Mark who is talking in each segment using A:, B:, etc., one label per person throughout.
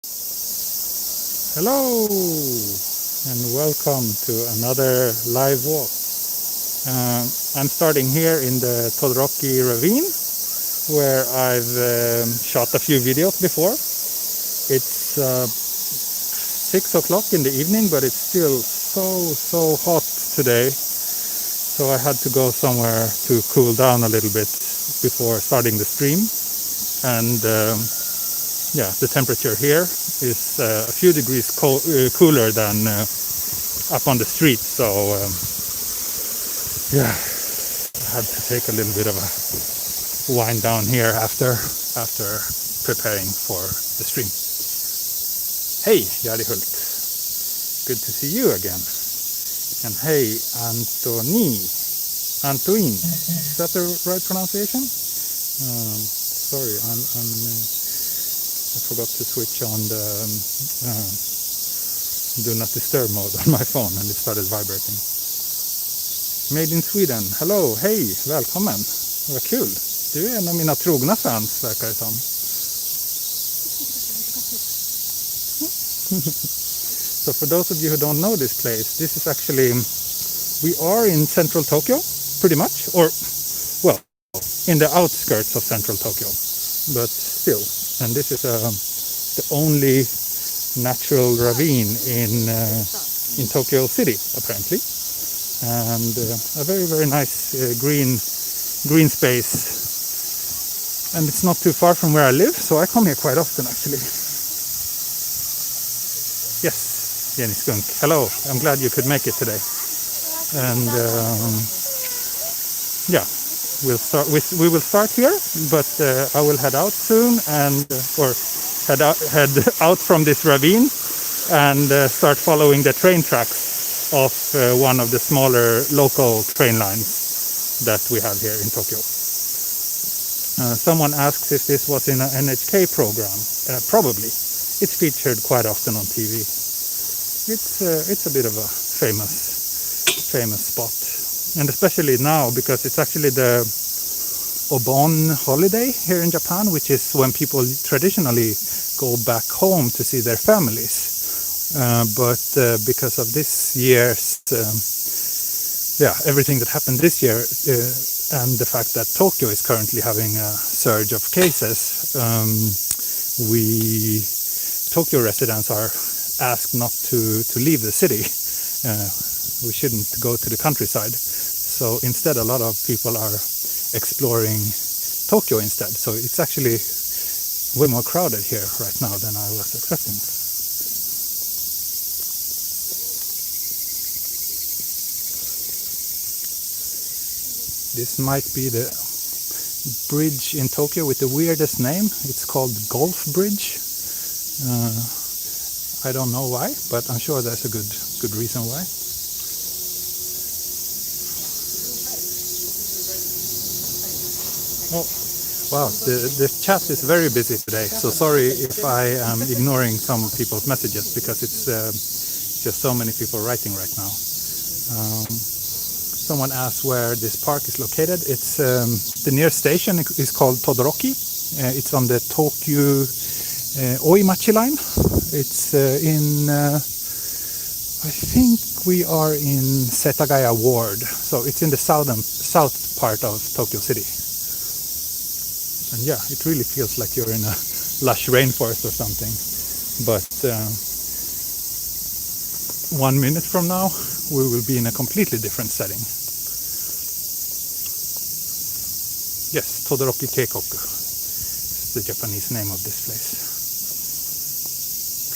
A: Hello and welcome to another live walk. I'm starting here in the Todoroki Ravine where I've shot a few videos before. It's 6 o'clock in the evening, but it's still so hot today, so I had to go somewhere to cool down a little bit before starting the stream. And yeah, the temperature here is a few degrees cooler than up on the street, so yeah, I had to take a little bit of a wind down here after preparing for the stream. Hey, Jari Hult, good to see you again. And hey, Antoine, is that the right pronunciation? Sorry, I forgot to switch on the do not disturb mode on my phone and it started vibrating. Made in Sweden, hello, hej, välkommen, vad kul. Du är en av mina trogna fans, verkar det som. So for those of you who don't know this place, this is actually, we are in central Tokyo, pretty much, or, well, in the outskirts of central Tokyo, but still. And this is the only natural ravine in Tokyo City, apparently, and a very nice green space. And it's not too far from where I live, so I come here quite often, actually. Yes, Jenny Skunk. Hello. I'm glad you could make it today. And yeah, we will start here, but I will head out soon and or head out from this ravine and start following the train tracks of one of the smaller local train lines that we have here in Tokyo. Someone asks if this was in an NHK program. Probably. It's featured quite often on TV. It's a bit of a famous spot, and especially now because it's actually the Obon Holiday here in Japan, which is when people traditionally go back home to see their families. But because of this year's, everything that happened this year, and the fact that Tokyo is currently having a surge of cases, Tokyo residents are asked not to leave the city. We shouldn't go to the countryside. So instead, a lot of people are exploring Tokyo instead. So it's actually way more crowded here right now than I was expecting. This might be the bridge in Tokyo with the weirdest name. It's called Golf Bridge. I don't know why, but I'm sure there's a good reason why. Oh, wow, the chat is very busy today, so sorry if I am ignoring some people's messages because it's just so many people writing right now. Someone asked where this park is located. It's the nearest station is called Todoroki. It's on the Tokyo Oimachi line. It's in, I think we are in Setagaya Ward, so it's in the south part of Tokyo City. And yeah, it really feels like you're in a lush rainforest or something. But 1 minute from now, we will be in a completely different setting. Yes, Todoroki Keikoku. It's the Japanese name of this place.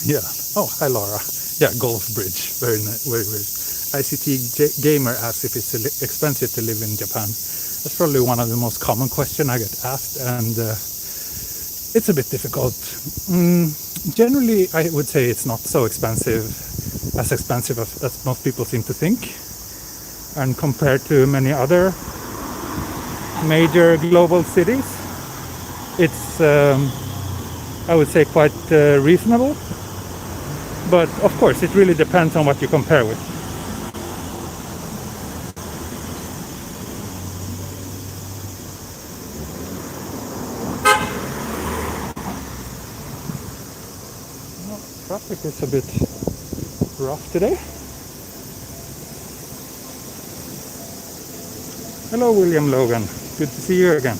A: Yeah. Oh, hi Laura. Yeah, Golf Bridge. Very weird. ICT Gamer asks if it's expensive to live in Japan. That's probably one of the most common questions I get asked, and it's a bit difficult. Generally, I would say it's not so expensive as most people seem to think. And compared to many other major global cities, it's, I would say, quite reasonable. But of course, it really depends on what you compare with. Traffic is a bit rough today. Hello, William Logan. Good to see you again.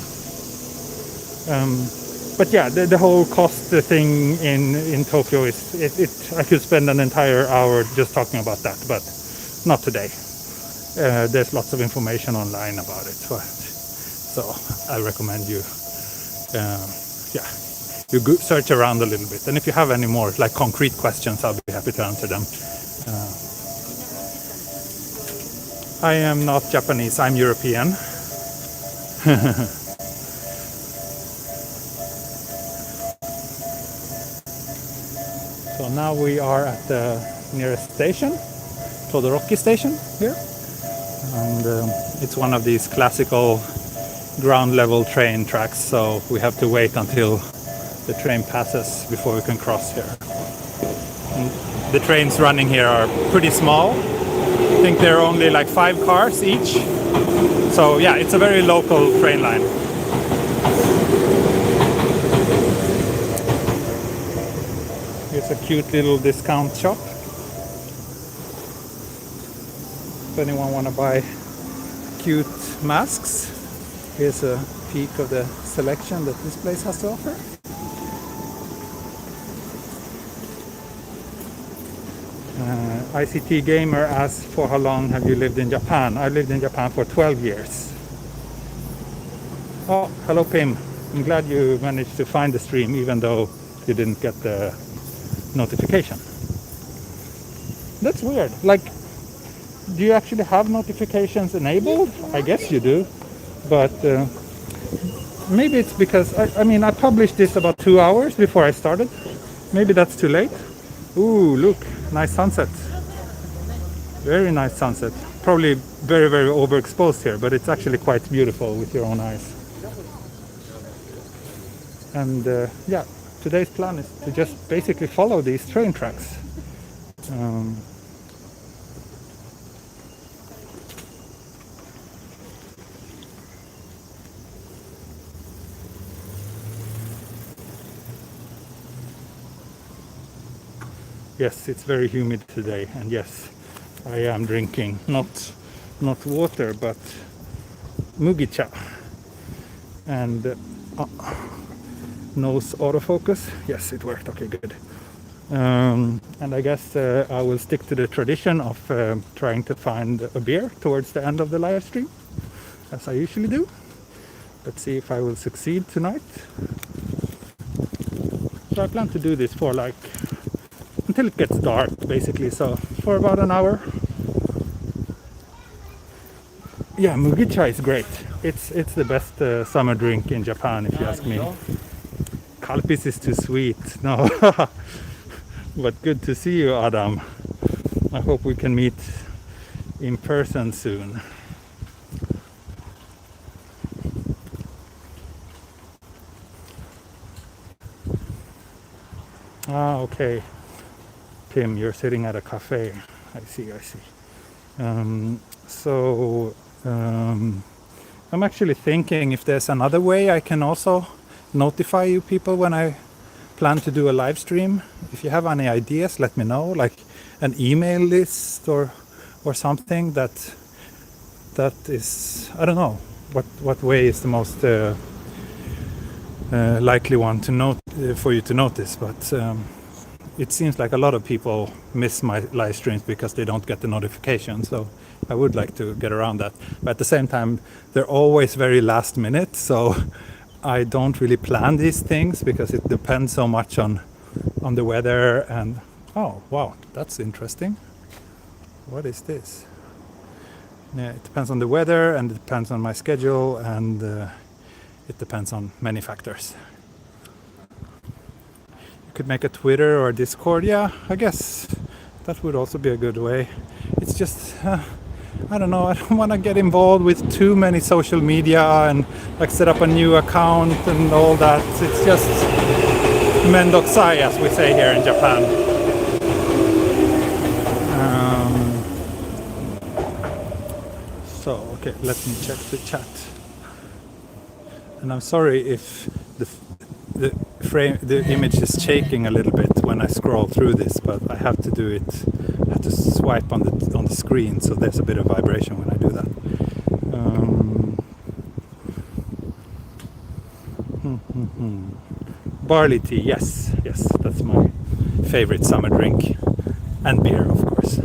A: But yeah, the whole cost thing in Tokyo is I could spend an entire hour just talking about that, but not today. There's lots of information online about it, so I recommend you, you search around a little bit. And if you have any more like concrete questions, I'll be happy to answer them. I am not Japanese. I'm European. So now we are at the nearest station, Todoroki station here, and it's one of these classical ground level train tracks, so we have to wait until the train passes before we can cross here. And the trains running here are pretty small. I think there are only like 5 cars each, so yeah, it's a very local train line. Here's a cute little discount shop. If anyone want to buy cute masks, here's a peek of the selection that this place has to offer. ICT Gamer asks, for how long have you lived in Japan? I lived in Japan for 12 years. Oh, hello Pim. I'm glad you managed to find the stream even though you didn't get the notification. That's weird. Like, do you actually have notifications enabled? I guess you do, but maybe it's because I mean I published this about 2 hours before I started. Maybe that's too late. Ooh, look, nice sunset. Very nice sunset. Probably very, very overexposed here, but it's actually quite beautiful with your own eyes. And yeah, today's plan is to just basically follow these train tracks. Yes, it's very humid today, and yes, I am drinking not water but mugicha. And nose autofocus. Yes, it worked. Okay, good. And I guess I will stick to the tradition of trying to find a beer towards the end of the live stream, as I usually do. Let's see if I will succeed tonight. So I plan to do this for like until it gets dark, basically. So for about an hour. Yeah, mugicha is great. It's the best summer drink in Japan, if you ask me. Kalpis is too sweet. No. But good to see you, Adam. I hope we can meet in person soon. Ah, okay. Tim, you're sitting at a cafe. I see. I'm actually thinking if there's another way I can also notify you people when I plan to do a live stream. If you have any ideas, let me know, like an email list or something that is, I don't know what way is the most likely one to note for you to notice, but it seems like a lot of people miss my live streams because they don't get the notification, so I would like to get around that. But at the same time, they're always very last minute, so I don't really plan these things because it depends so much on the weather. And oh wow, that's interesting. What is this? Yeah, it depends on the weather, and it depends on my schedule, and it depends on many factors. You could make a Twitter or a Discord. Yeah, I guess that would also be a good way. It's just I don't know, I don't want to get involved with too many social media and like set up a new account and all that. It's just mendokusai, as we say here in Japan. So okay, let me check the chat. And I'm sorry if the image is shaking a little bit when I scroll through this, but I have to do it. I have to swipe on the screen, so there's a bit of vibration when I do that. Barley tea, yes, that's my favorite summer drink, and beer, of course.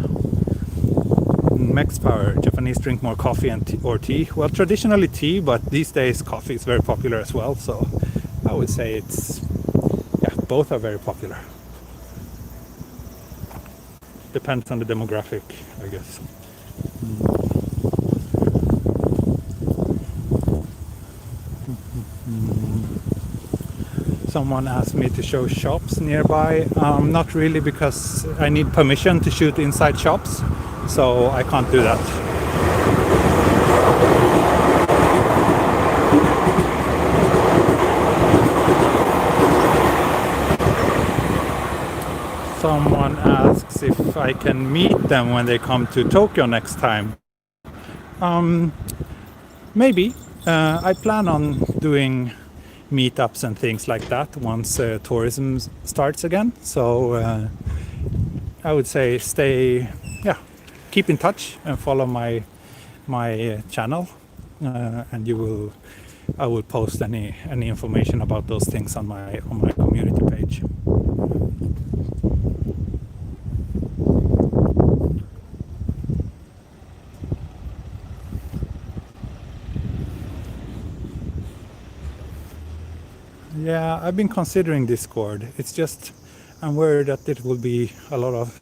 A: Max Power, Japanese drink more coffee or tea. Well, traditionally tea, but these days coffee is very popular as well. So I would say both are very popular. Depends on the demographic, I guess. Someone asked me to show shops nearby. Not really, because I need permission to shoot inside shops, so I can't do that. Someone asks if I can meet them when they come to Tokyo next time. Maybe. I plan on doing meetups and things like that once tourism starts again. So I would say keep in touch and follow my channel, and I will post any information about those things on my community page. Yeah, I've been considering Discord. It's just I'm worried that it will be a lot of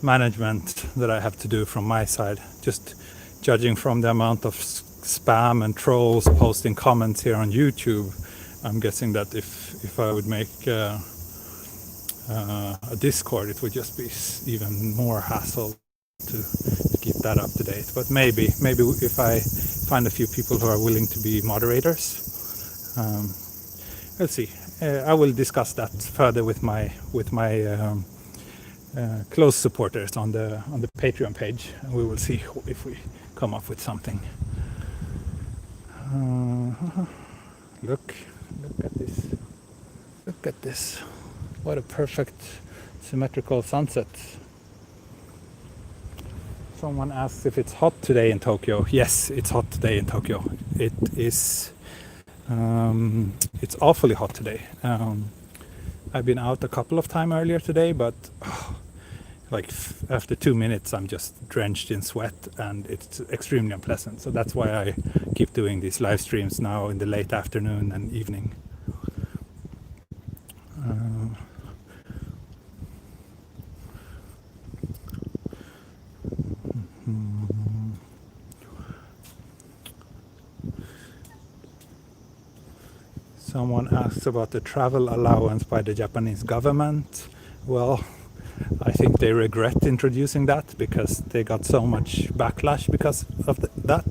A: management that I have to do from my side, just judging from the amount of spam and trolls posting comments here on YouTube. I'm guessing that if I would make a Discord, it would just be even more hassle to keep that up to date. But maybe if I find a few people who are willing to be moderators, let's see. I will discuss that further with my close supporters on the Patreon page, and we will see if we come up with something. Look at this. Look at this. What a perfect symmetrical sunset. Someone asks if it's hot today in Tokyo. Yes, it's hot today in Tokyo. It is. It's awfully hot today. I've been out a couple of times earlier today, but after 2 minutes I'm just drenched in sweat, and it's extremely unpleasant. So that's why I keep doing these live streams now in the late afternoon and evening. Someone asks about the travel allowance by the Japanese government. Well, I think they regret introducing that because they got so much backlash because of that.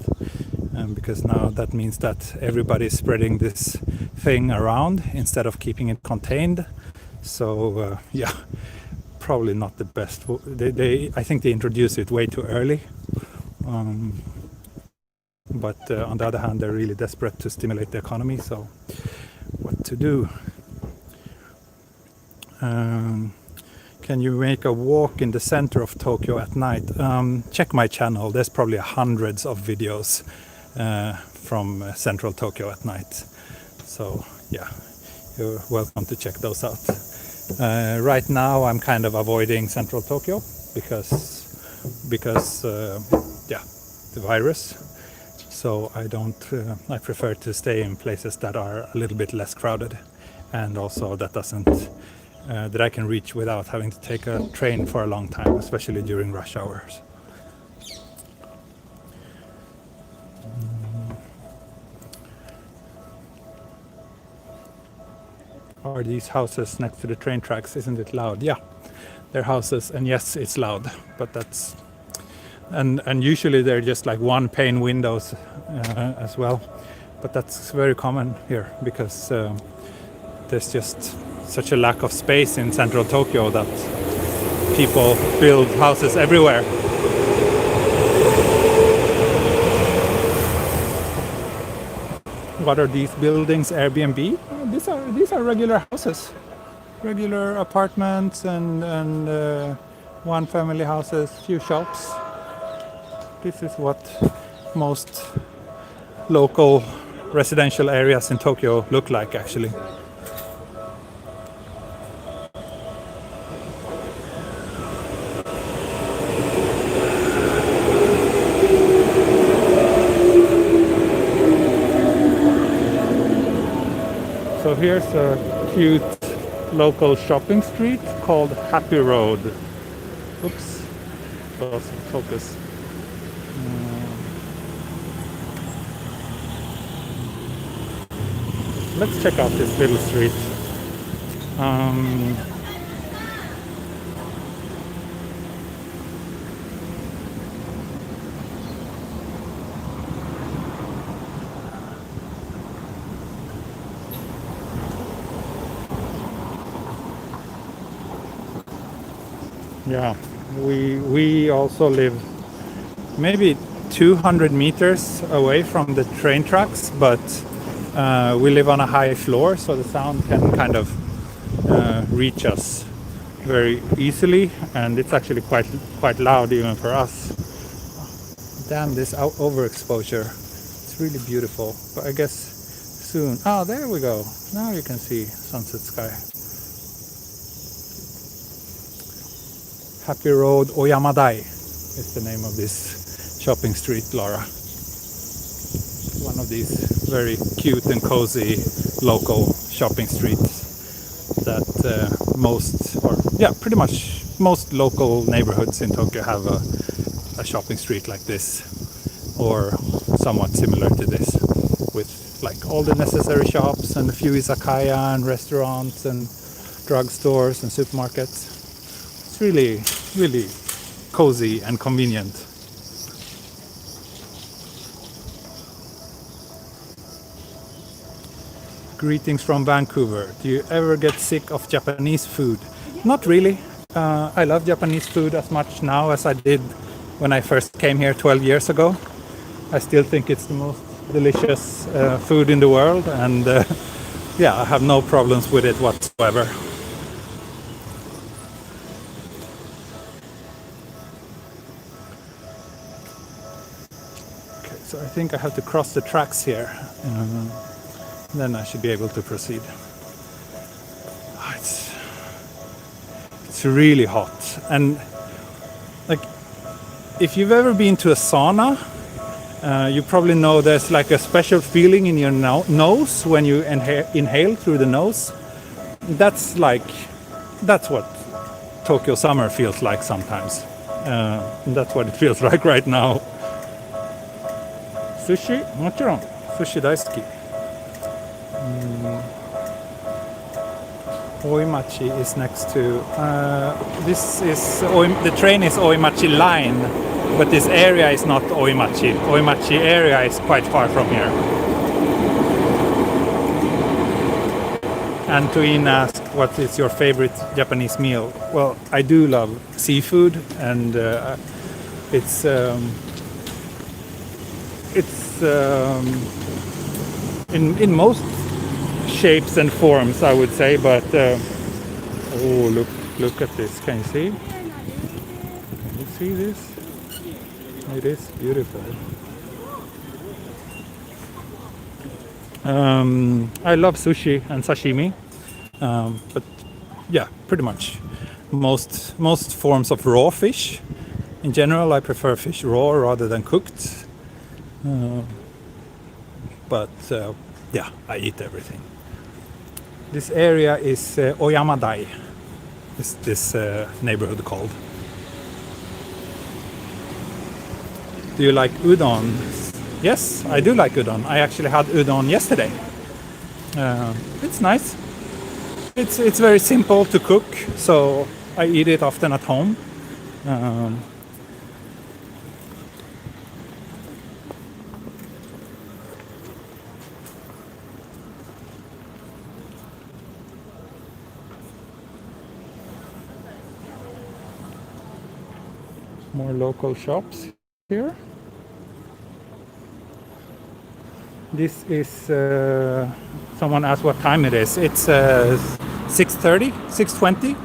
A: And because now that means that everybody is spreading this thing around instead of keeping it contained. So probably not the best. I think they introduced it way too early. But on the other hand, they're really desperate to stimulate the economy. So what to do? Can you make a walk in the center of Tokyo at night? Check my channel. There's probably hundreds of videos from central Tokyo at night. So yeah, you're welcome to check those out. Right now I'm kind of avoiding central Tokyo because the virus. So I prefer to stay in places that are a little bit less crowded, and also that I can reach without having to take a train for a long time, especially during rush hours. Are these houses next to the train tracks? Isn't it loud? Yeah, they're houses, and yes, it's loud, but that's... And usually they're just like one pane windows as well, but that's very common here because there's just such a lack of space in central Tokyo that people build houses everywhere. What are these buildings? Airbnb? These are regular houses. regular apartments and one family houses, few shops. This is what most local residential areas in Tokyo look like, actually. So here's a cute local shopping street called Happy Road. Oops, lost focus. Let's check out this little street. Yeah, we also live maybe 200 meters away from the train tracks, but we live on a high floor, so the sound can kind of reach us very easily, and it's actually quite loud even for us. Damn, this overexposure. It's really beautiful, but I guess soon. Oh, there we go. Now you can see sunset sky. Happy Road Oyamadai is the name of this shopping street, Laura. One of these very cute and cozy local shopping streets that pretty much most local neighborhoods in Tokyo have a shopping street like this, or somewhat similar to this, with like all the necessary shops and a few izakaya and restaurants and drugstores and supermarkets. It's really, really cozy and convenient. Greetings from Vancouver. Do you ever get sick of Japanese food? Not really. I love Japanese food as much now as I did when I first came here 12 years ago. I still think it's the most delicious food in the world, and I have no problems with it whatsoever. Okay, so I think I have to cross the tracks here. Then I should be able to proceed. It's really hot, and like if you've ever been to a sauna, you probably know there's like a special feeling in your nose when you inhale through the nose. That's what Tokyo summer feels like sometimes. And that's what it feels like right now. Sushi? もちろん。Sushi 大好き。Oimachi is next to. The train is Oimachi line, but this area is not Oimachi. Oimachi area is quite far from here. And Tuin asked, what is your favorite Japanese meal? Well, I do love seafood, and it's in most shapes and forms, I would say, but oh, look at this. Can you see? Can you see this? It is beautiful. I love sushi and sashimi, but yeah, pretty much most forms of raw fish. In general, I prefer fish raw rather than cooked. But I eat everything. This area is Oyamadai, this neighborhood called. Do you like udon? Yes, I do like udon. I actually had udon yesterday. It's nice. It's very simple to cook, so I eat it often at home. More local shops here. This is someone asked what time it is. It's 6:30, 6:20.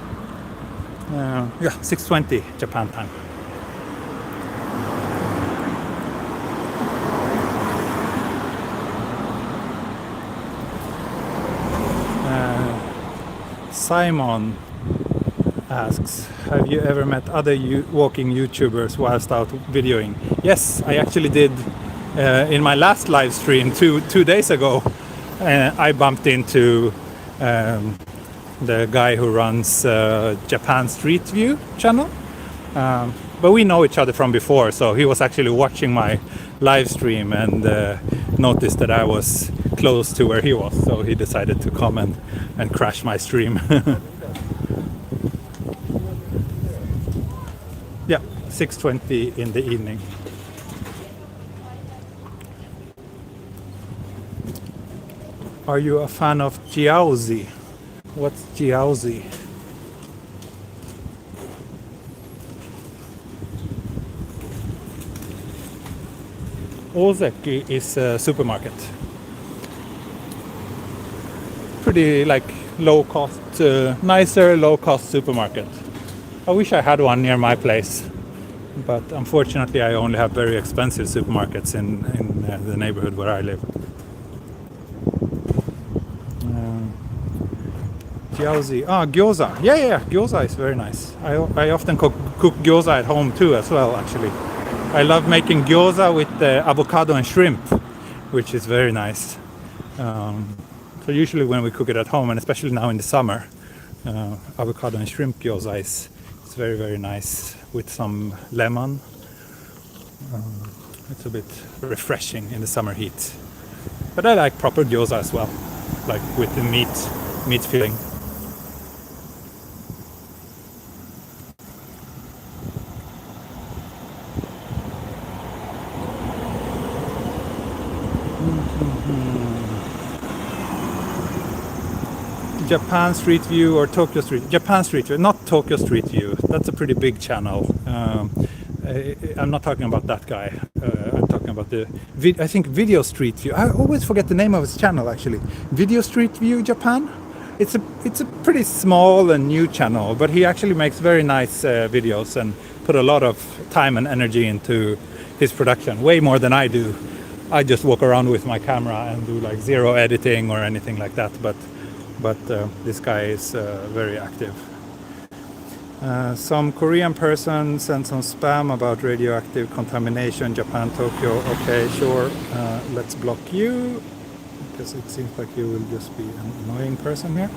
A: Yeah, 6:20 Japan time. Simon asks, have you ever met other walking YouTubers whilst out videoing? Yes, I actually did in my last live stream 2 days ago. I bumped into the guy who runs Japan Street View channel. But we know each other from before, so he was actually watching my live stream and noticed that I was close to where he was, so he decided to come and crash my stream. Yeah, 6:20 in the evening. Are you a fan of jiaozi? What's jiaozi? Ozeki is a supermarket. Pretty like low cost, nicer low cost supermarket. I wish I had one near my place, but unfortunately I only have very expensive supermarkets in the neighborhood where I live. Jiaozi. Ah, gyoza. Yeah, gyoza is very nice. I often cook gyoza at home too as well, actually. I love making gyoza with avocado and shrimp, which is very nice. So usually when we cook it at home, and especially now in the summer, avocado and shrimp gyoza is very, very nice with some lemon. It's a bit refreshing in the summer heat. But I like proper gyoza as well, like with the meat filling. Japan Street View or Tokyo Street? Japan Street View, not Tokyo Street View. That's a pretty big channel. I'm not talking about that guy. I'm talking about I think Video Street View. I always forget the name of his channel actually. Video Street View Japan. It's a pretty small and new channel, but he actually makes very nice videos and put a lot of time and energy into his production, way more than I do. I just walk around with my camera and do like zero editing or anything like that, but this guy is very active. Some Korean person sent some spam about radioactive contamination, Japan, Tokyo. Okay, sure. Let's block you, because it seems like you will just be an annoying person here.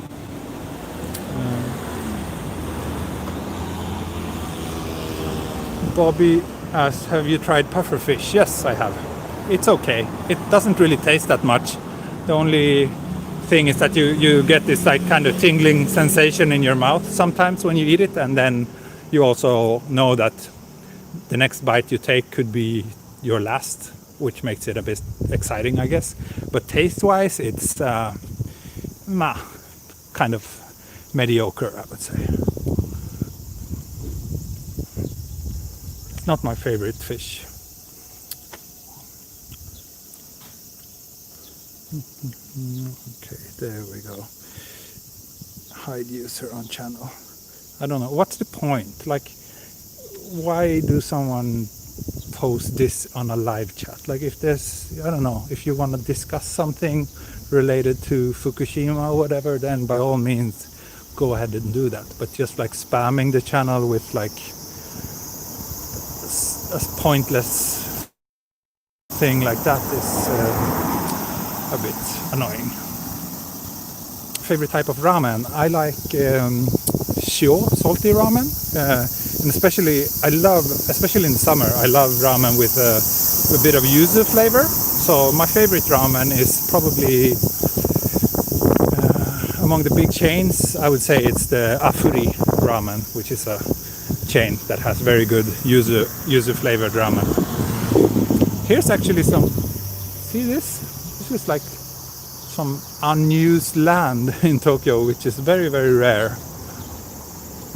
A: Bobby asks, have you tried pufferfish? Yes, I have. It's okay. It doesn't really taste that much. The only thing is that you get this like kind of tingling sensation in your mouth sometimes when you eat it, and then you also know that the next bite you take could be your last, which makes it a bit exciting, I guess. But taste-wise, it's kind of mediocre, I would say. It's not my favorite fish. Okay, there we go. Hide user on channel. I don't know, what's the point? Like, why do someone post this on a live chat? Like, if there's, I don't know, if you want to discuss something related to Fukushima or whatever, then by all means go ahead and do that. But just like spamming the channel with like a pointless thing like that is a bit annoying. Favorite type of ramen? I like shio, salty ramen, and especially in the summer, I love ramen with a bit of yuzu flavor. So my favorite ramen is probably among the big chains. I would say it's the Afuri ramen, which is a chain that has very good yuzu flavored ramen. Here's actually some. See this? This is like some unused land in Tokyo, which is very, very rare.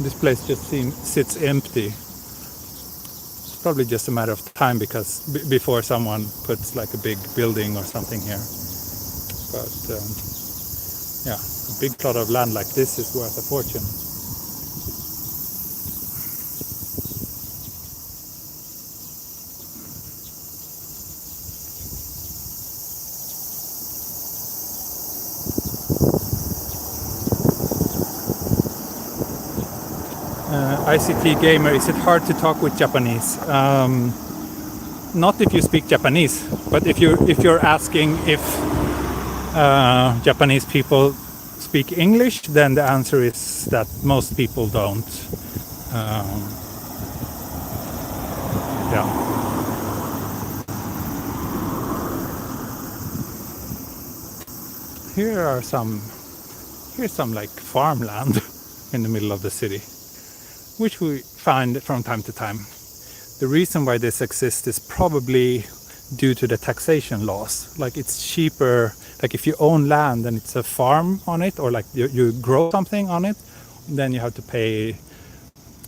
A: This place just sits empty. It's probably just a matter of time because before someone puts like a big building or something here. But yeah, a big plot of land like this is worth a fortune. ICT gamer, is it hard to talk with Japanese? Not if you speak Japanese, but if you're asking if Japanese people speak English, then the answer is that most people don't. Yeah. Here's some like farmland in the middle of the city, which we find from time to time. The reason why this exists is probably due to the taxation laws. Like it's cheaper, like if you own land and it's a farm on it, or like you grow something on it, then you have to pay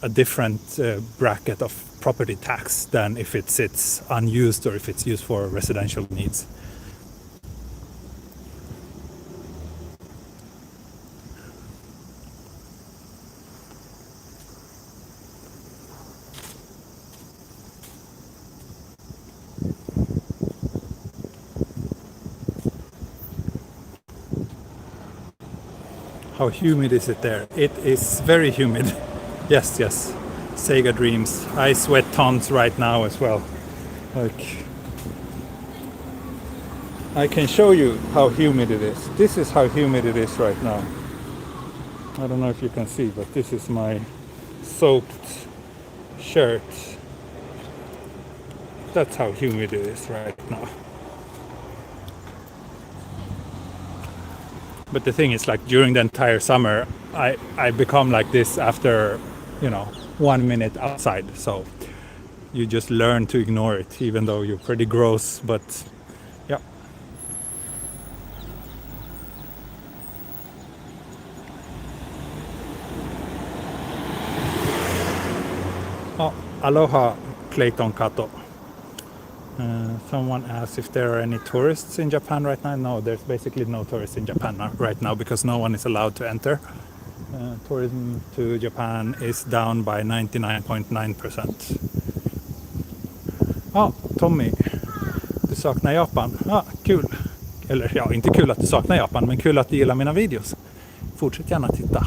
A: a different bracket of property tax than if it sits unused or if it's used for residential needs. How humid is it there? It is very humid. Yes, yes. Sega dreams. I sweat tons right now as well. Like, I can show you how humid it is. This is how humid it is right now. I don't know if you can see, but this is my soaked shirt. That's how humid it is right now. But the thing is, like during the entire summer, I become like this after, 1 minute outside. So you just learn to ignore it, even though you're pretty gross. But yeah. Oh, aloha, Clayton Kato. Someone asked if there are any tourists in Japan right now. No, there's basically no tourists in Japan right now because no one is allowed to enter. Tourism to Japan is down by 99.9%. Ja, Tommy, du saknar Japan. Ja, kul. Eller ja, inte kul att du saknar Japan, men kul att du gillar mina videos. Fortsätt gärna titta.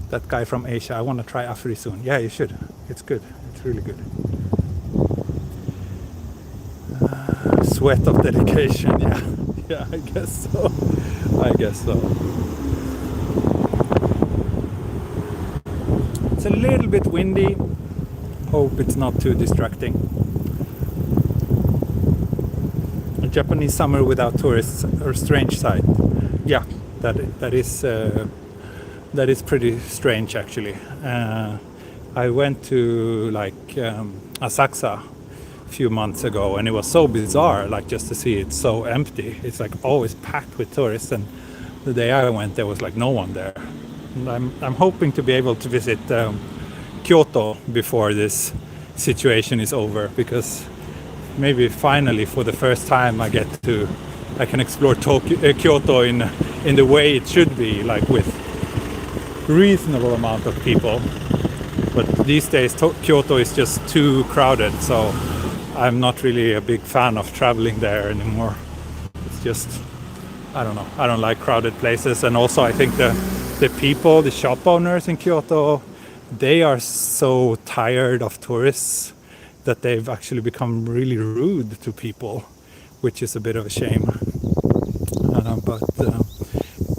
A: That guy from Asia, I want to try afri soon. Yeah, you should. It's good. It's really good. Sweat of dedication, yeah. Yeah, I guess so. It's a little bit windy. Hope it's not too distracting. A Japanese summer without tourists, or strange sight. Yeah, that is pretty strange actually. I went to Asakusa few months ago, and it was so bizarre, like just to see it so empty. It's like always packed with tourists, and the day I went there was like no one there. And I'm hoping to be able to visit Kyoto before this situation is over, because maybe finally for the first time I can explore Kyoto in the way it should be, like with reasonable amount of people. But these days Kyoto is just too crowded, so I'm not really a big fan of traveling there anymore. It's just, I don't know, I don't like crowded places. And also I think the people, the shop owners in Kyoto, they are so tired of tourists that they've actually become really rude to people, which is a bit of a shame.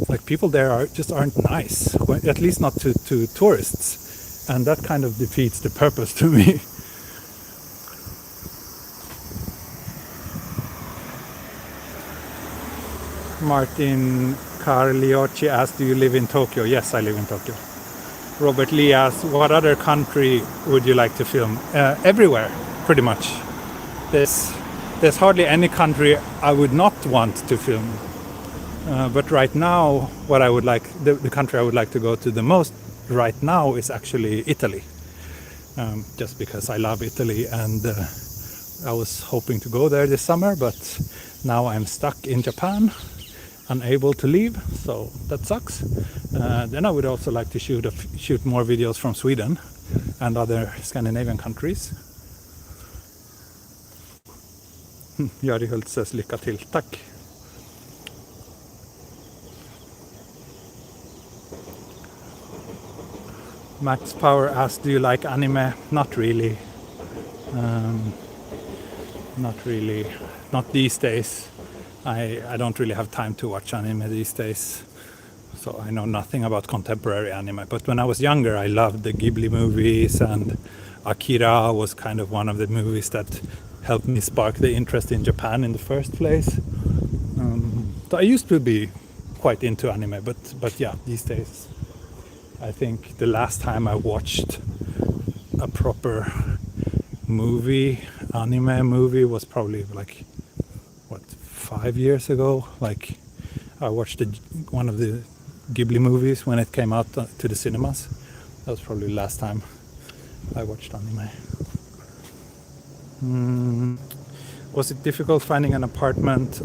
A: But people there aren't nice, at least not to tourists, and that kind of defeats the purpose to me. Martin Carlioci asked, do you live in Tokyo? Yes, I live in Tokyo. Robert Lee asked, what other country would you like to film? Everywhere, pretty much. There's hardly any country I would not want to film. But right now, what I would like, the country I would like to go to the most right now is actually Italy. Just because I love Italy, and I was hoping to go there this summer, but now I'm stuck in Japan unable to leave, so that sucks. Then I would also like to shoot more videos from Sweden and other Scandinavian countries. Jari Hult says lycka till, tack. Max Power asks, do you like anime? Not really. Not really. Not these days. I don't really have time to watch anime these days. So I know nothing about contemporary anime. But when I was younger, I loved the Ghibli movies, and Akira was kind of one of the movies that helped me spark the interest in Japan in the first place. So I used to be quite into anime, but yeah, these days I think the last time I watched a proper anime movie was probably like, what, 5 years ago. Like, I watched one of the Ghibli movies when it came out to the cinemas. That was probably the last time I watched anime. Was it difficult finding an apartment?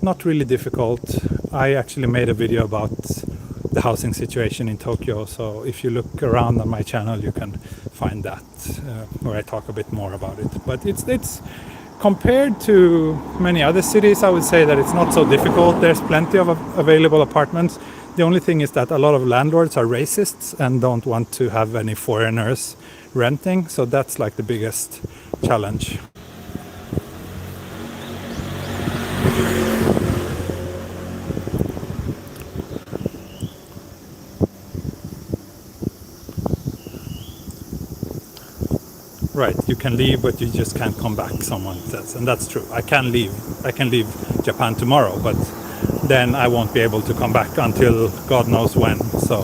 A: Not really difficult. I actually made a video about the housing situation in Tokyo, so if you look around on my channel you can find that, where I talk a bit more about it. But it's compared to many other cities, I would say that it's not so difficult. There's plenty of available apartments. The only thing is that a lot of landlords are racists and don't want to have any foreigners renting, so that's like the biggest challenge. Right, you can leave, but you just can't come back, someone says, and that's true. I can leave Japan tomorrow, but then I won't be able to come back until God knows when. So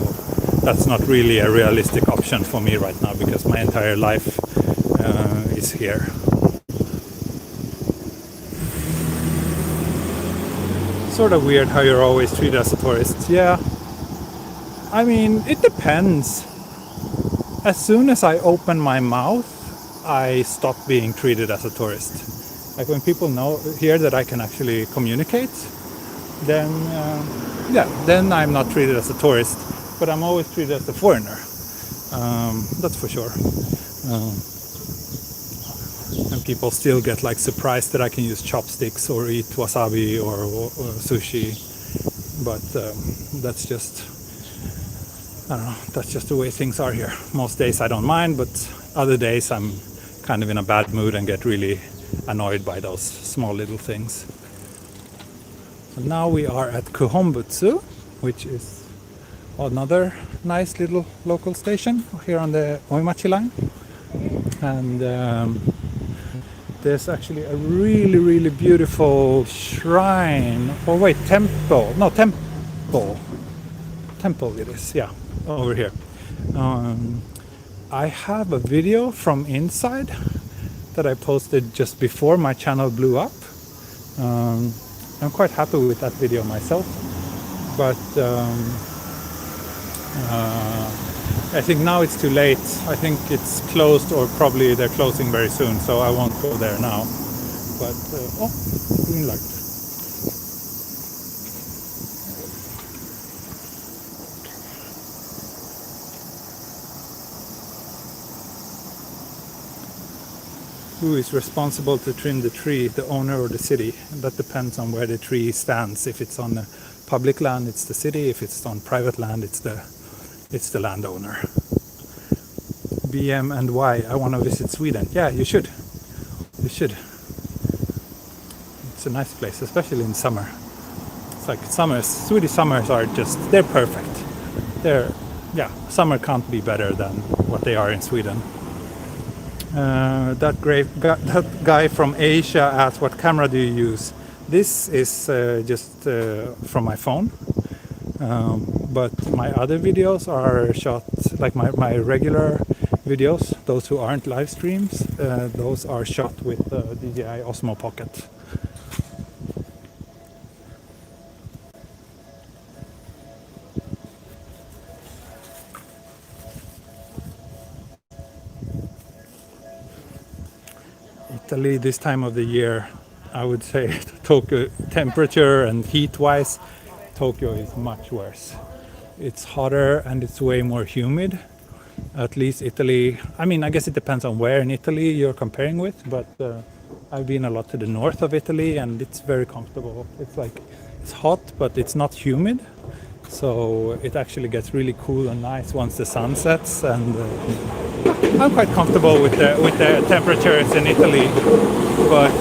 A: that's not really a realistic option for me right now, because my entire life is here. Sort of weird how you're always treated as a tourist. Yeah, I mean, it depends. As soon as I open my mouth, I stop being treated as a tourist. Like, when people hear that I can actually communicate, then then I'm not treated as a tourist, but I'm always treated as a foreigner. That's for sure. And people still get like surprised that I can use chopsticks or eat wasabi or sushi, but that's just, I don't know, that's just the way things are here. Most days I don't mind, but other days I'm kind of in a bad mood and get really annoyed by those small little things. So now we are at Kuhombutsu, which is another nice little local station here on the Oimachi line. And there's actually a really, really beautiful shrine, or wait, temple it is, yeah, over here. I have a video from inside that I posted just before my channel blew up. I'm quite happy with that video myself, but I think now it's too late. I think it's closed, or probably they're closing very soon, so I won't go there now. But oh, green light. Who is responsible to trim the tree, the owner or the city? That depends on where the tree stands. If it's on public land, it's the city. If it's on private land, it's the landowner. BM and Y, I want to visit Sweden. Yeah, you should. You should. It's a nice place, especially in summer. It's like Swedish summers are just, they're perfect. Summer can't be better than what they are in Sweden. That guy from Asia asked, what camera do you use? This is just from my phone, but my other videos are shot, like my regular videos, those who aren't live streams, those are shot with DJI Osmo Pocket. Italy this time of the year, I would say Tokyo temperature and heat wise, Tokyo is much worse. It's hotter and it's way more humid. At least Italy, I mean, I guess it depends on where in Italy you're comparing with, but I've been a lot to the north of Italy and it's very comfortable. It's like, it's hot, but it's not humid. So it actually gets really cool and nice once the sun sets, and I'm quite comfortable with the temperatures in Italy, but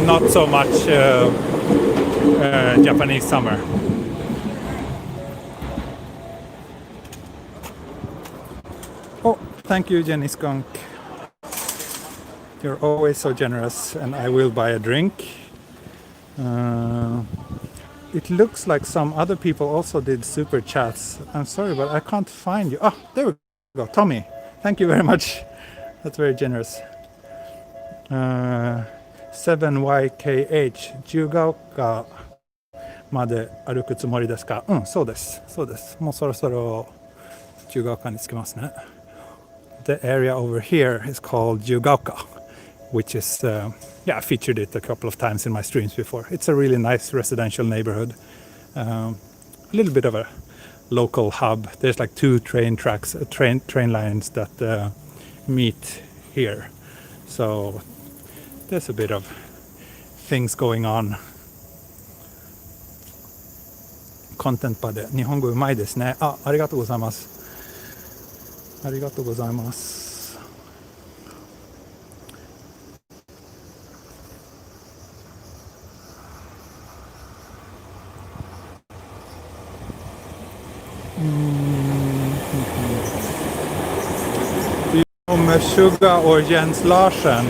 A: not so much Japanese summer. Oh, thank you, Jenny Skunk. You're always so generous, and I will buy a drink. It looks like some other people also did super chats. I'm sorry, but I can't find you. Oh, there we go. Tommy, thank you very much. That's very generous. 7YKH 自由が丘まで歩くつもりですか？うん、そうです。そうです。もうそろそろ自由が丘に着きますね。The area over here is called Ookauyama, which is, I featured it a couple of times in my streams before. It's a really nice residential neighborhood. A little bit of a local hub. There's like 2 train tracks, train lines that meet here. So there's a bit of things going on. Content 場で日本語うまいですね。ありがとうございます。ありがとうございます。Do you know Meshuggah or Jens Larsen?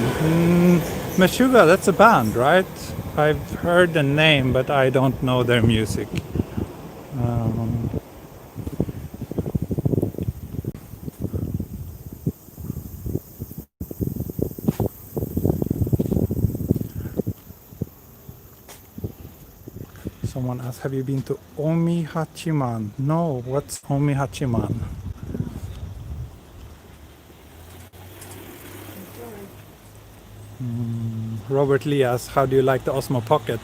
A: Meshuggah, that's a band, right? I've heard the name, but I don't know their music. Someone asked, have you been to Omihachiman? No, what's Omihachiman? Robert Lee asks, how do you like the Osmo Pocket?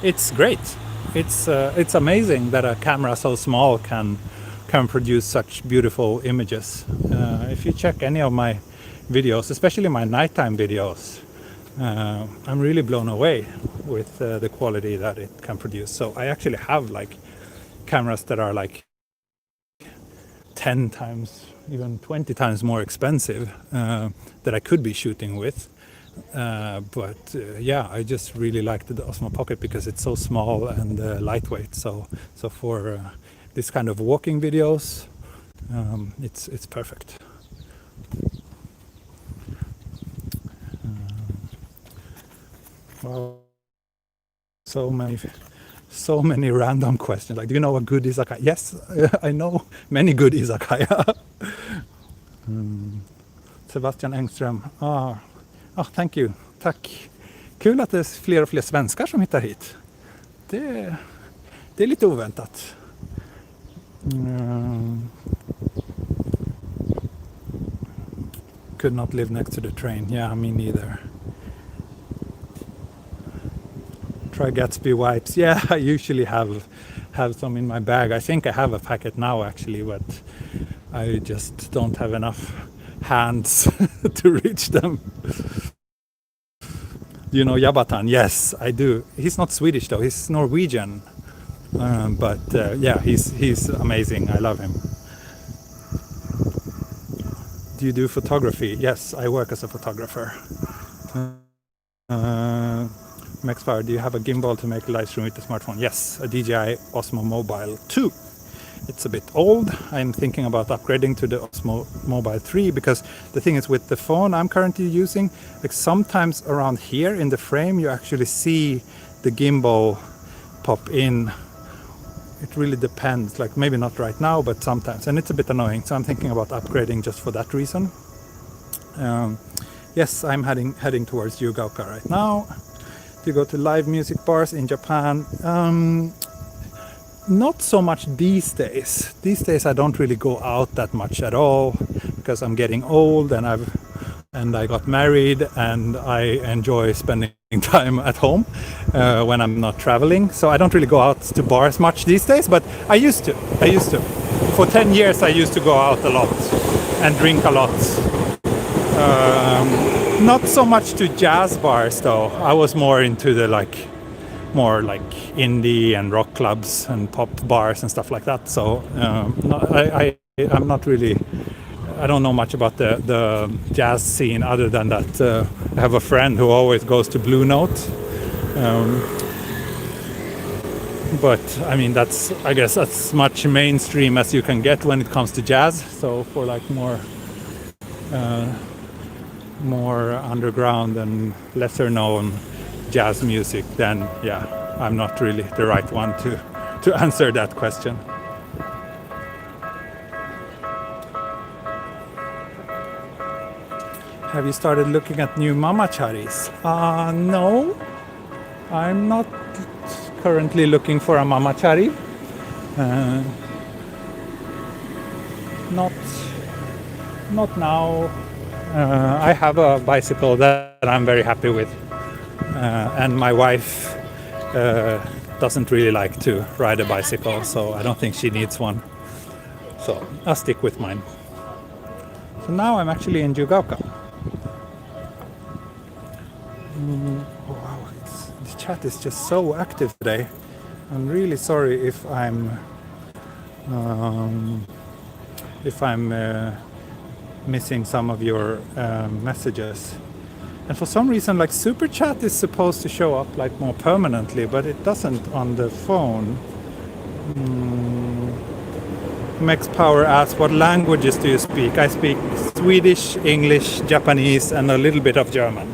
A: It's great. It's amazing that a camera so small can produce such beautiful images. If you check any of my videos, especially my nighttime videos, I'm really blown away with the quality that it can produce. So I actually have like cameras that are like 10 times, even 20 times more expensive that I could be shooting with. I just really liked the Osmo Pocket because it's so small and lightweight. So for this kind of walking videos, it's perfect. Wow, so many random questions. Like, do you know a good izakaya? Yes, I know many good izakaya. Sebastian Engström. Thank you. Tack. Kul att det är fler och fler svenskar som hittar hit. Det är lite oväntat. Could not live next to the train. Yeah, me neither. Try Gatsby wipes. Yeah, I usually have some in my bag. I think I have a packet now actually, but I just don't have enough hands to reach them. Do you know Yabatan? Yes, I do. He's not Swedish though, he's Norwegian. He's amazing. I love him. Do you do photography? Yes, I work as a photographer. Maxfire, do you have a gimbal to make a live stream with the smartphone? Yes, a DJI Osmo Mobile 2. It's a bit old. I'm thinking about upgrading to the Osmo Mobile 3 because the thing is with the phone I'm currently using, like sometimes around here in the frame you actually see the gimbal pop in. It really depends, like maybe not right now, but sometimes, and it's a bit annoying. So I'm thinking about upgrading just for that reason. Yes, I'm heading towards Ookauyama right now. To go to live music bars in Japan. Not so much these days. These days I don't really go out that much at all because I'm getting old and I got married and I enjoy spending time at home when I'm not traveling. So I don't really go out to bars much these days, but I used to. For 10 years I used to go out a lot and drink a lot. Not so much to jazz bars though. I was more into the more like indie and rock clubs and pop bars and stuff like that. So I'm not really. I don't know much about the jazz scene other than that I have a friend who always goes to Blue Note. But I mean I guess that's much mainstream as you can get when it comes to jazz. So for like more underground and lesser known jazz music, then yeah, I'm not really the right one to answer that question. Have you started looking at new mamacharis? No, I'm not currently looking for a mamachari. Not now. I have a bicycle that I'm very happy with, and my wife doesn't really like to ride a bicycle, so I don't think she needs one. So I'll stick with mine. So now I'm actually in Ookauyama. Wow, the chat is just so active today. I'm really sorry if I'm missing some of your messages. And for some reason, like super chat is supposed to show up like more permanently, but it doesn't on the phone. Max Power asks, what languages do you speak? I speak Swedish, English, Japanese, and a little bit of German.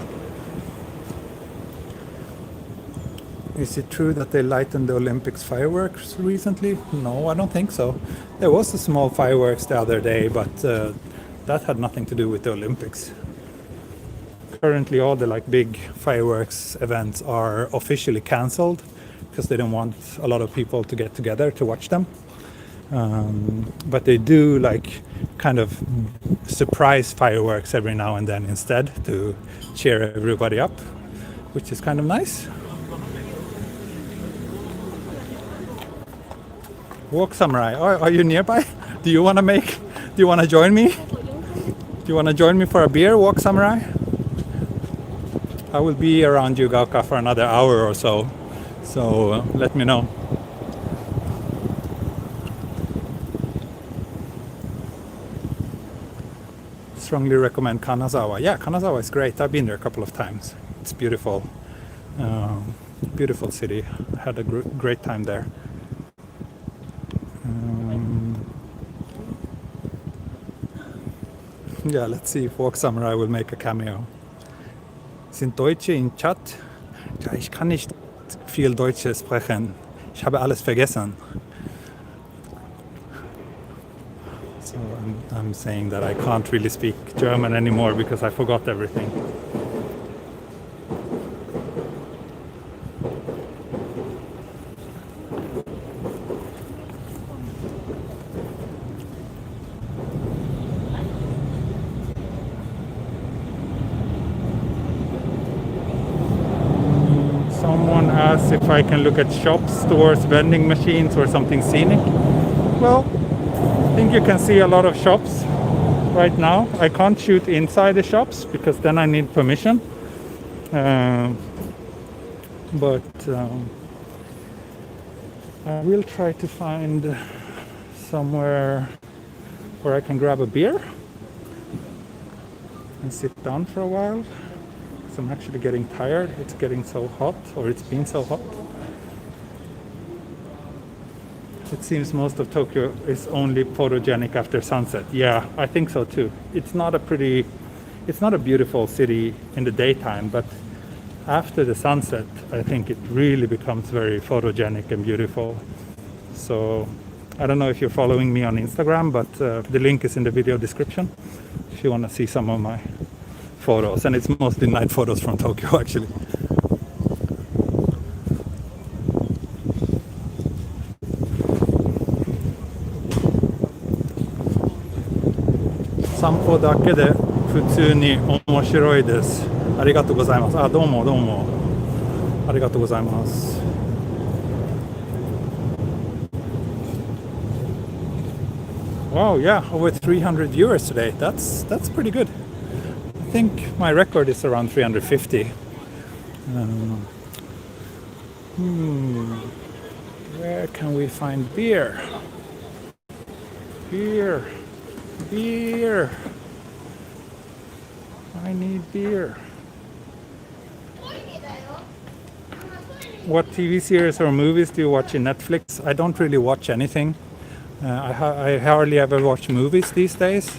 A: Is it true that they lightened the Olympics fireworks recently? No, I don't think so. There was a small fireworks the other day, but that had nothing to do with the Olympics. Currently all the like big fireworks events are officially cancelled because they don't want a lot of people to get together to watch them. But they do like kind of surprise fireworks every now and then instead to cheer everybody up, which is kind of nice. Walk Samurai, are you nearby? Do you want to join me? Do you want to join me for a beer, Walk Samurai? I will be around Ookauyama for another hour or so, so let me know. Strongly recommend Kanazawa. Yeah, Kanazawa is great. I've been there a couple of times. It's beautiful. Beautiful city. I had a great time there. Yeah, let's see if Walk Samurai will make a cameo. Sind Deutsche in Chat? Ja, ich kann nicht viel Deutsch sprechen. Ich habe alles vergessen. So I'm saying that I can't really speak German anymore because I forgot everything. Someone asks if I can look at shops, stores, vending machines or something scenic. Well, I think you can see a lot of shops right now. I can't shoot inside the shops because then I need permission. But I will try to find somewhere where I can grab a beer and sit down for a while. So I'm actually getting tired. It's getting so hot, or it's been so hot. It seems most of Tokyo is only photogenic after sunset. Yeah, I think so too. It's not a beautiful city in the daytime, but after the sunset, I think it really becomes very photogenic and beautiful. So I don't know if you're following me on Instagram, but the link is in the video description if you want to see some of my photos, and it's mostly night photos from Tokyo actually. Sanpo dake de futsu ni omoshiroi desu. Arigatou gozaimasu. どうもどうも。Arigatou gozaimasu. Wow, yeah, over 300 viewers today. That's pretty good. I think my record is around 350. Where can we find beer? Beer. Beer. I need beer. What TV series or movies do you watch in Netflix? I don't really watch anything. I hardly ever watch movies these days.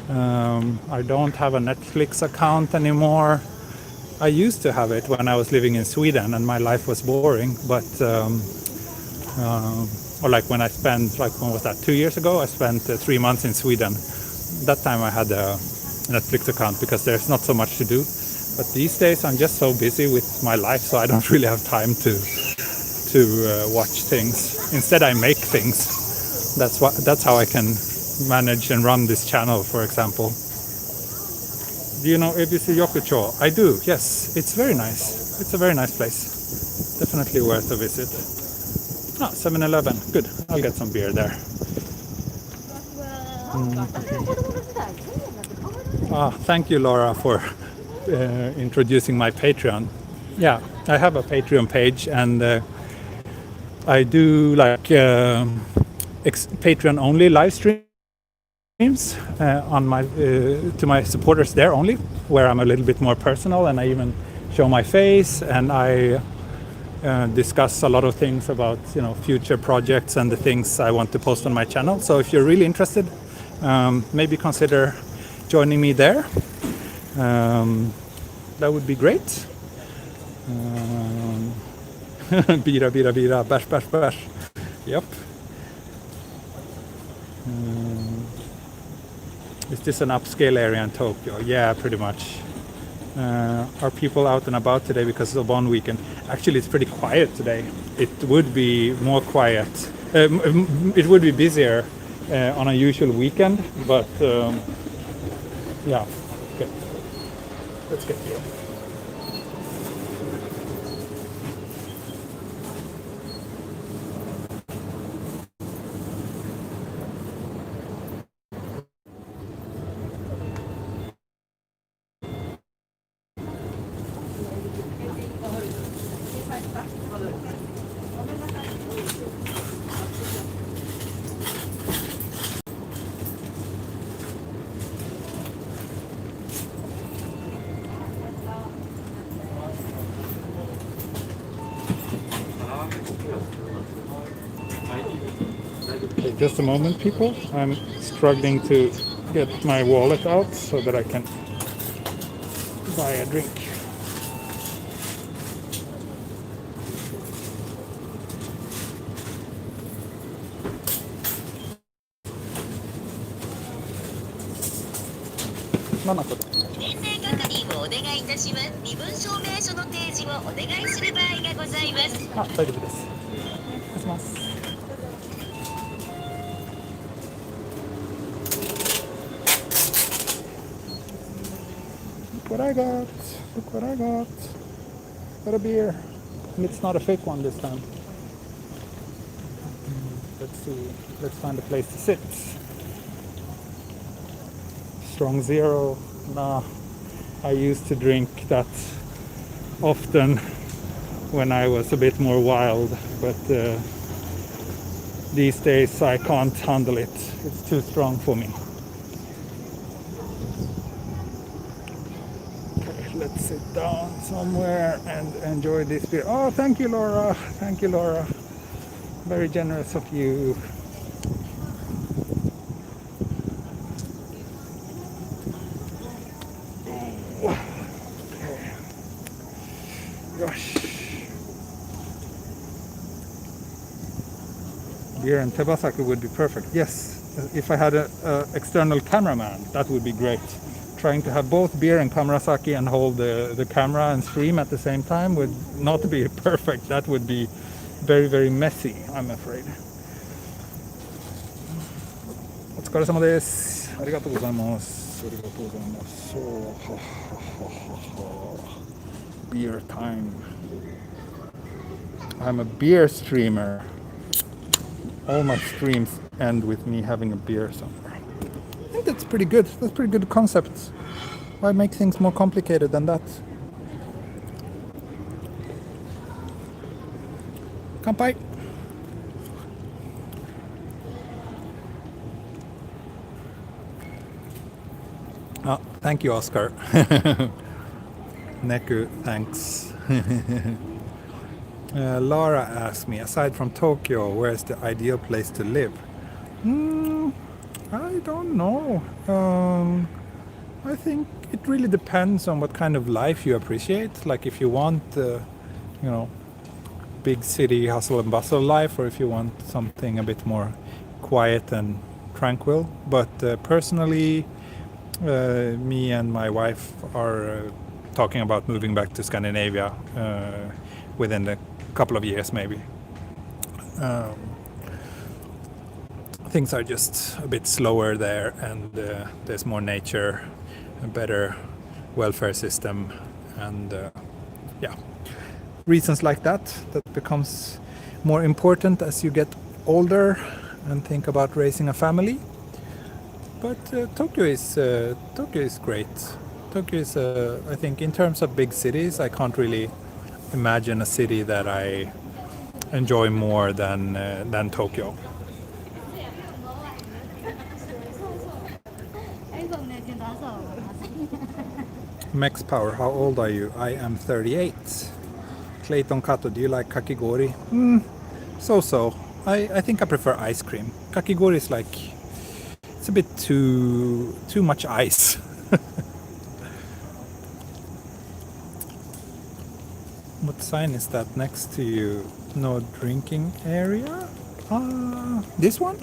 A: I don't have a Netflix account anymore. I used to have it when I was living in Sweden and my life was boring, but or like when I spent, like when was that, 2 years ago, I spent 3 months in Sweden. That time I had a Netflix account because there's not so much to do. But these days I'm just so busy with my life, so I don't really have time to watch things. Instead I make things. That's how I can manage and run this channel, for example. Do you know Ebisi Yokucho? I do, yes. It's very nice. It's a very nice place. Definitely worth a visit. Ah, 7-Eleven. Good. I'll get some beer there. Thank you, Laura, for introducing my Patreon. Yeah, I have a Patreon page, and I do like Patreon only live streams on my to my supporters there only, where I'm a little bit more personal, and I even show my face, and I discuss a lot of things about, you know, future projects and the things I want to post on my channel. So if you're really interested, maybe consider joining me there. That would be great. Bira, bira, bira, bash, bash, bash. Yep. Is this an upscale area in Tokyo? Yeah, pretty much. Are people out and about today because of Obon weekend? Actually, it's pretty quiet today. It would be more quiet. It would be busier on a usual weekend, but yeah. Okay. Let's get here. Okay, just a moment, people. I'm struggling to get my wallet out so that I can buy a drink. Look what I got. Look what I got. Got a beer. And it's not a fake one this time. Let's see. Let's find a place to sit. Strong Zero. Nah. I used to drink that often when I was a bit more wild, but these days I can't handle it. It's too strong for me. Okay, let's sit down somewhere and enjoy this beer. Oh, thank you, Laura. Thank you, Laura. Very generous of you. Gosh. Beer and tebasaki would be perfect. Yes, if I had an external cameraman, that would be great. Trying to have both beer and kamerasaki and hold the camera and stream at the same time would not be perfect. That would be very, very messy, I'm afraid. お疲れ様です。ありがとうございます。ありがとうございます。そう、ははははは。Beer time. I'm a beer streamer. All my streams end with me having a beer somewhere. I think that's pretty good. That's pretty good concept. Why make things more complicated than that? Kanpai. Oh, thank you, Oscar. Neku, thanks. Laura asked me, aside from Tokyo, where's the ideal place to live? I don't know. I think it really depends on what kind of life you appreciate. Like if you want, big city hustle and bustle life, or if you want something a bit more quiet and tranquil. But personally, me and my wife are talking about moving back to Scandinavia within a couple of years, maybe. Things are just a bit slower there, and there's more nature, a better welfare system, and reasons like that becomes more important as you get older and think about raising a family. But Tokyo is great. Tokyo is, I think, in terms of big cities, I can't really imagine a city that I enjoy more than Tokyo. Max Power, how old are you? I am 38. Clayton Kato, do you like kakigori? So. I think I prefer ice cream. Kakigori is like, it's a bit too much ice. What sign is that next to you? No drinking area? This one?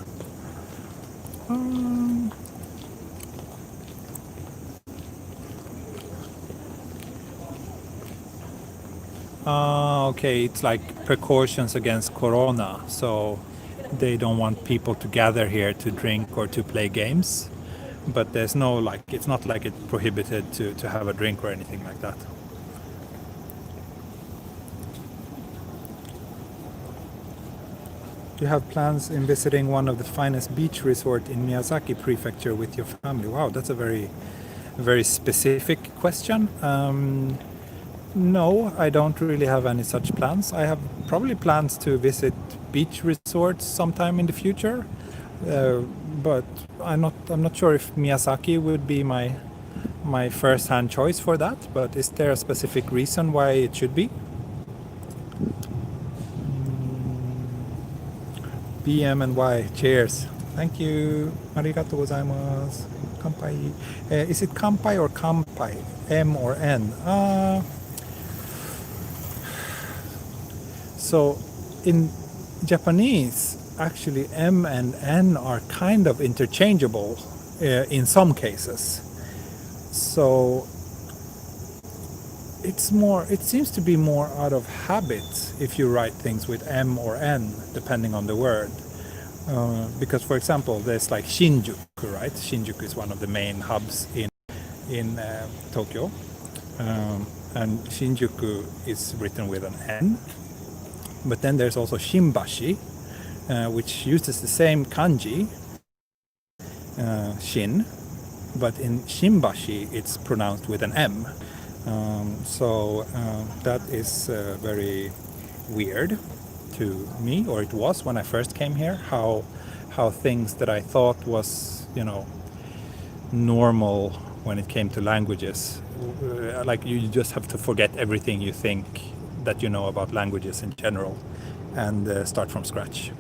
A: Okay, it's like precautions against corona, so they don't want people to gather here to drink or to play games. But there's no, like, it's not like it's prohibited to have a drink or anything like that. Do you have plans in visiting one of the finest beach resorts in Miyazaki Prefecture with your family? Wow, that's a very specific question. No, I don't really have any such plans. I have probably plans to visit beach resorts sometime in the future, but I'm not sure if Miyazaki would be my first-hand choice for that. But is there a specific reason why it should be? BM and Y, cheers. Thank you. Arigatou gozaimasu. Kanpai. Is it kanpai or kampai? M or N? So in Japanese, actually M and N are kind of interchangeable in some cases. So it seems to be more out of habit if you write things with M or N, depending on the word. Because, for example, there's like Shinjuku, right? Shinjuku is one of the main hubs in Tokyo. And Shinjuku is written with an N. But then there's also Shimbashi, which uses the same kanji, Shin, but in Shimbashi it's pronounced with an M. So that is very weird to me, or it was when I first came here, how things that I thought was, normal when it came to languages, like you just have to forget everything you think that you know about languages in general and start from scratch.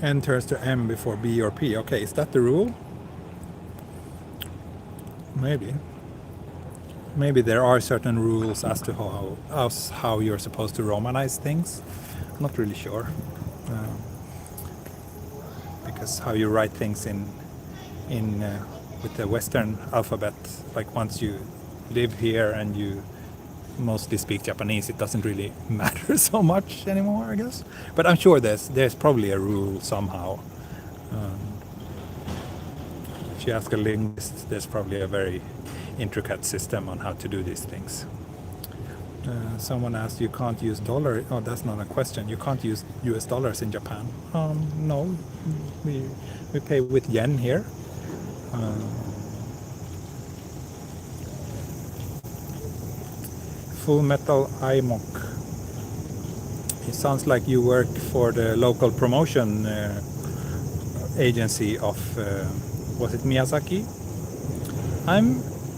A: N turns to M before B or P. Okay, is that the rule? Maybe there are certain rules as to how you're supposed to romanize things. I'm not really sure. Because how you write things in with the Western alphabet, like once you live here and you mostly speak Japanese, it doesn't really matter so much anymore, I guess. But I'm sure there's probably a rule somehow. if you ask a linguist, there's probably a very intricate system on how to do these things. Someone asked, you can't use dollar. Oh, that's not a question. You can't use US dollars in Japan. No, we pay with yen here. Full Metal Imok. It sounds like you work for the local promotion agency of, was it Miyazaki?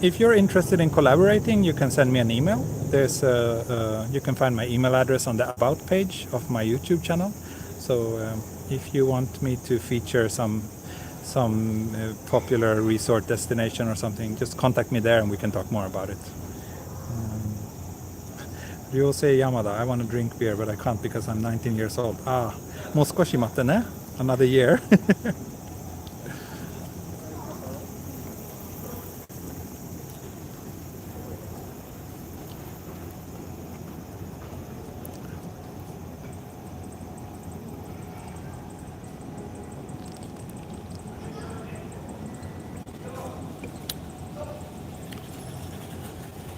A: If you're interested in collaborating, you can send me an email. There's you can find my email address on the About page of my YouTube channel. So if you want me to feature some popular resort destination or something, just contact me there and we can talk more about it. You'll say Yamada, I want to drink beer, but I can't because I'm 19 years old. Moskoshi matte ne? Another year.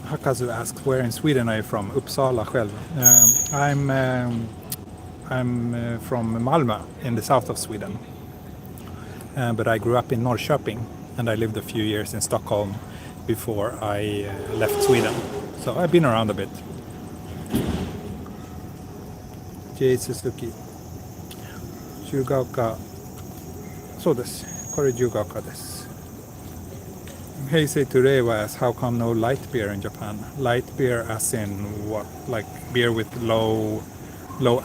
A: Hakazu asks, where in Sweden are you from? Uppsala själv. I'm from Malmö in the south of Sweden. But I grew up in Norrköping and I lived a few years in Stockholm before I left Sweden. So I've been around a bit. J Suzuki. Jugaoka. So desu. Kore Jugaoka desu. Heisei Turewa asks, how come no light beer in Japan? Light beer as in what? Like beer with low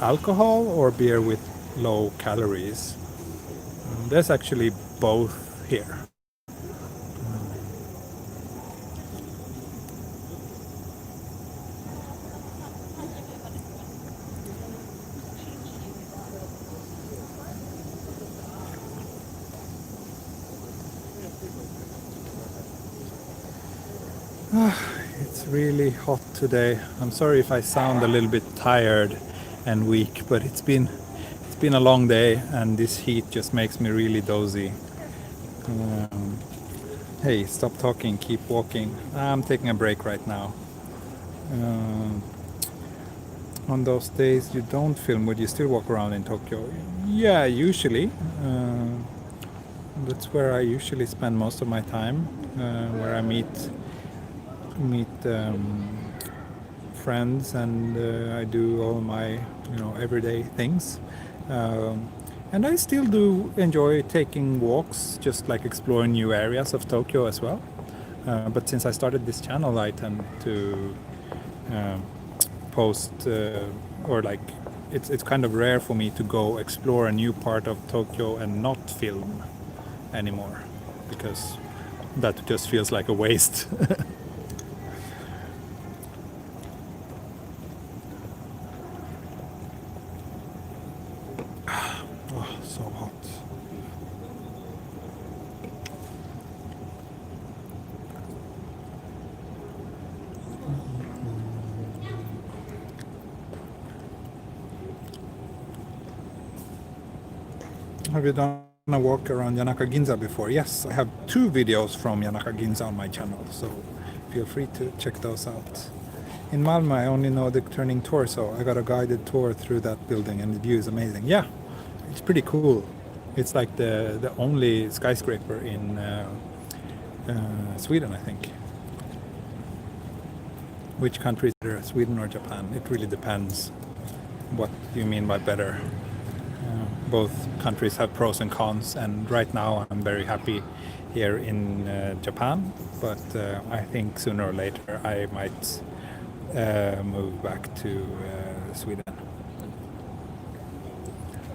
A: alcohol or beer with low calories? There's actually both here. It's really hot today. I'm sorry if I sound a little bit tired and weak, but it's been a long day and this heat just makes me really dozy. Hey, stop talking, keep walking. I'm taking a break right now. On those days you don't film, would you still walk around in Tokyo? Yeah, usually. That's where I usually spend most of my time, where I meet friends and I do all my everyday things. And I still do enjoy taking walks, just like exploring new areas of Tokyo as well. But since I started this channel, I tend to post or like it's kind of rare for me to go explore a new part of Tokyo and not film anymore, because that just feels like a waste. So hot. Have you done a walk around Yanaka-Ginza before? Yes, I have 2 videos from Yanaka-Ginza on my channel, so feel free to check those out. In Malmö, I only know the turning torso. I got a guided tour through that building and the view is amazing. Yeah, it's pretty cool. It's like the only skyscraper in Sweden, I think. Which country is better, Sweden or Japan? It really depends what you mean by better. Both countries have pros and cons, and right now I'm very happy here in Japan, but I think sooner or later I might move back to Sweden.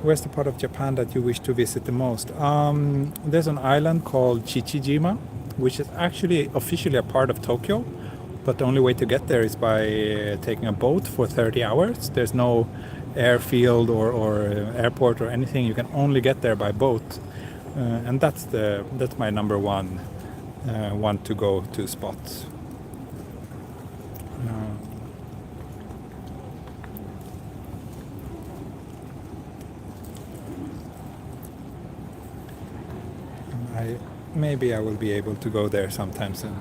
A: Where's the part of Japan that you wish to visit the most? There's an island called Chichijima, which is actually officially a part of Tokyo, but the only way to get there is by taking a boat for 30 hours. There's no airfield or airport or anything. You can only get there by boat, and that's my number one want to go to spot. maybe I will be able to go there sometime soon.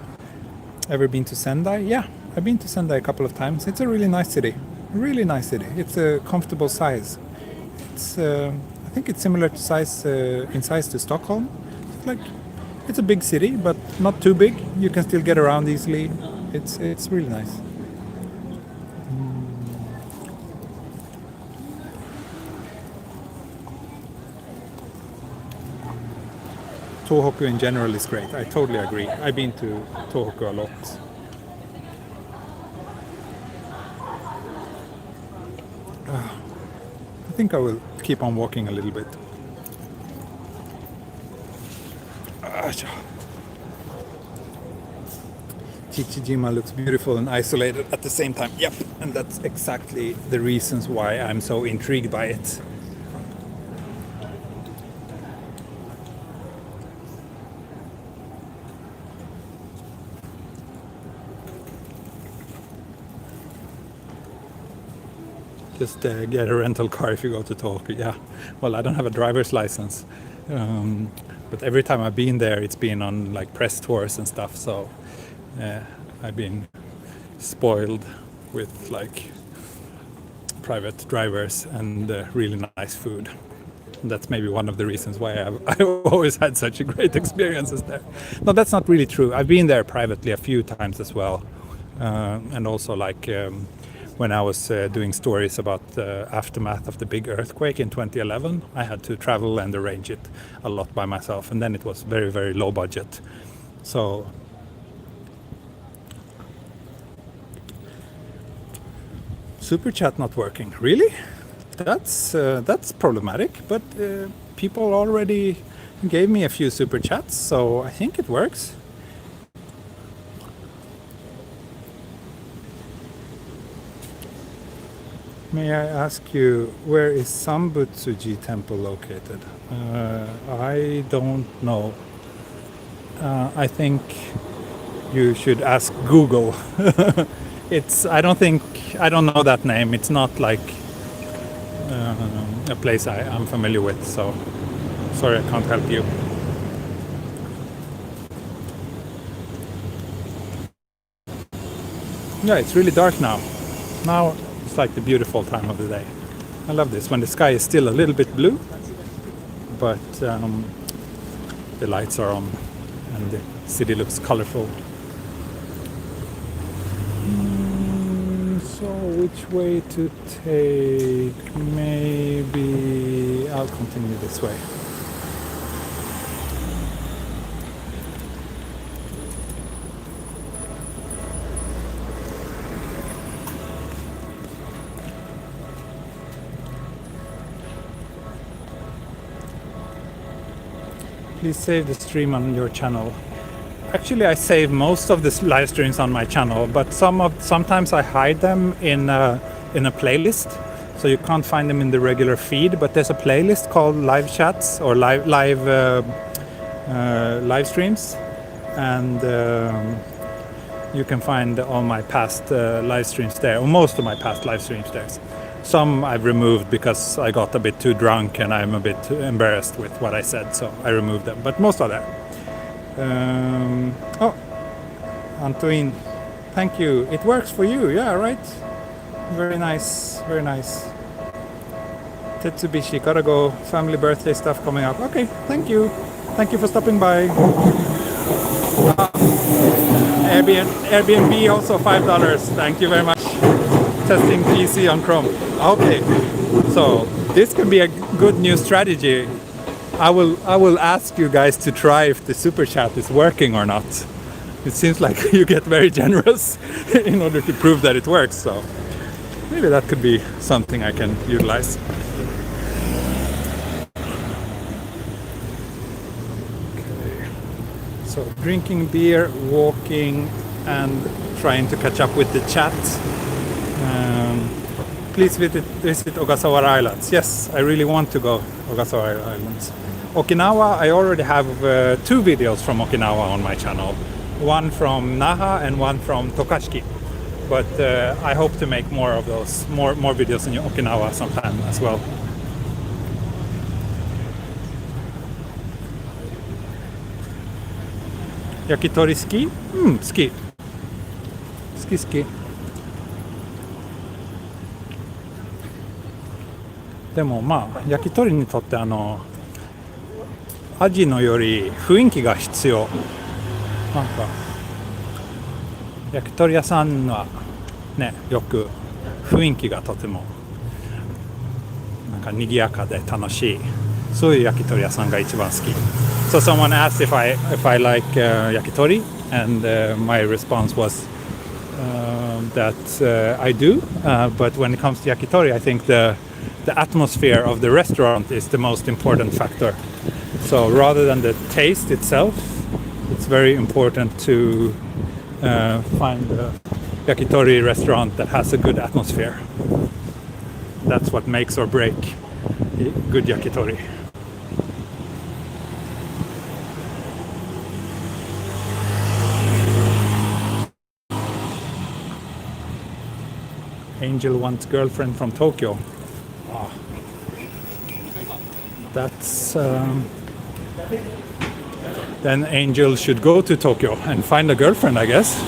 A: Ever been to Sendai? Yeah, I've been to Sendai a couple of times. It's a really nice city. Really nice city. It's a comfortable size. It's I think it's similar to size in size to Stockholm. It's a big city, but not too big. You can still get around easily. It's really nice. Tohoku in general is great. I totally agree. I've been to Tohoku a lot. I think I will keep on walking a little bit. Chichijima looks beautiful and isolated at the same time. Yep, and that's exactly the reasons why I'm so intrigued by it. Just get a rental car if you go to Tokyo. Yeah, well, I don't have a driver's license, but every time I've been there, it's been on like press tours and stuff. So I've been spoiled with like private drivers and really nice food. And that's maybe one of the reasons why I've always had such a great experiences there. No, that's not really true. I've been there privately a few times as well, and also like. When I was doing stories about the aftermath of the big earthquake in 2011, I had to travel and arrange it a lot by myself, and then it was very, very low budget. So super chat not working. Really? That's problematic, but people already gave me a few super chats, so I think it works. May I ask you, where is Sambutsuji temple located? I don't know. I think you should ask Google. I don't know that name. It's not like a place I'm familiar with, so sorry I can't help you. Yeah, it's really dark now. Now it's like the beautiful time of the day. I love this when the sky is still a little bit blue, but the lights are on and the city looks colorful. So which way to take? Maybe I'll continue this way. Please save the stream on your channel. Actually, I save most of the live streams on my channel, but sometimes I hide them in a playlist, so you can't find them in the regular feed. But there's a playlist called Live Chats or live streams, and you can find all my past live streams there, or most of my past live streams there. Some I've removed because I got a bit too drunk and I'm a bit embarrassed with what I said, so I removed them. But most are there. Oh, Antoine, thank you. It works for you, yeah, right? Very nice, very nice. Tetsubishi, gotta go. Family birthday stuff coming up. Okay, thank you. Thank you for stopping by. Airbnb also $5. Thank you very much. Testing PC on Chrome. Okay, so this can be a good new strategy. I will ask you guys to try if the super chat is working or not. It seems like you get very generous in order to prove that it works, so maybe that could be something I can utilize. Okay. So drinking beer, walking, and trying to catch up with the chat. Please visit Ogasawara Islands. Yes, I really want to go Ogasawara Islands. Okinawa, I already have 2 videos from Okinawa on my channel. One from Naha and one from Tokashiki. But I hope to make more of those, more videos in Okinawa sometime as well. 焼き鳥好き？うん、好き。好き好き。でもまあ焼き鳥にとって味のより雰囲気が必要。なんか焼き鳥屋さんはね、よく雰囲気がとてもなんか賑やかで楽しい、そういう焼き鳥屋さんが一番好き。So someone asked if I like yakitori, and my response was that I do. But when it comes to yakitori, I think the atmosphere of the restaurant is the most important factor. So rather than the taste itself, it's very important to find a yakitori restaurant that has a good atmosphere. That's what makes or break good yakitori. Angel wants girlfriend from Tokyo. Oh. That's then Angel should go to Tokyo and find a girlfriend, I guess.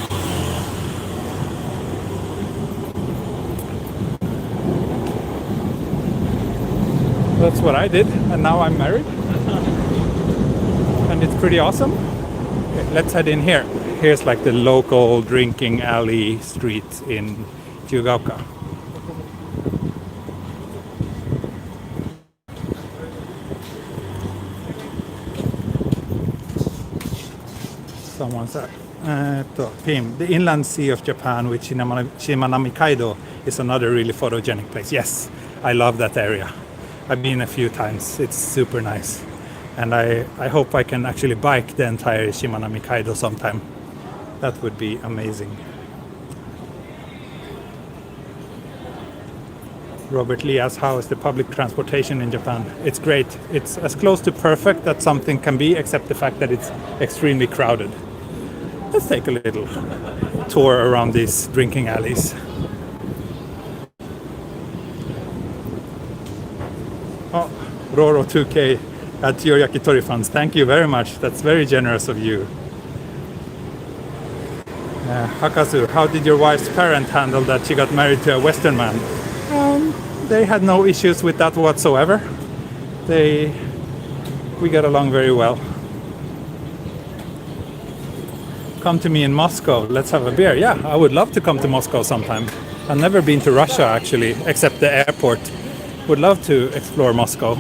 A: That's what I did, and now I'm married. And it's pretty awesome. Okay, let's head in here. Here's like the local drinking alley street in Ookauyama. Someone said, Pim, the inland sea of Japan with Shimanami Kaido is another really photogenic place. Yes, I love that area. I've been a few times. It's super nice. And I hope I can actually bike the entire Shimanami Kaido sometime. That would be amazing. Robert Lee asks, how is the public transportation in Japan? It's great. It's as close to perfect that something can be, except the fact that it's extremely crowded. Let's take a little tour around these drinking alleys. Oh, Roro 2K at your yakitori funds. Thank you very much. That's very generous of you. Hakazu, how did your wife's parent handle that she got married to a Western man? They had no issues with that whatsoever. We got along very well. Come to me in Moscow, let's have a beer. Yeah, I would love to come to Moscow sometime. I've never been to Russia actually, except the airport. Would love to explore Moscow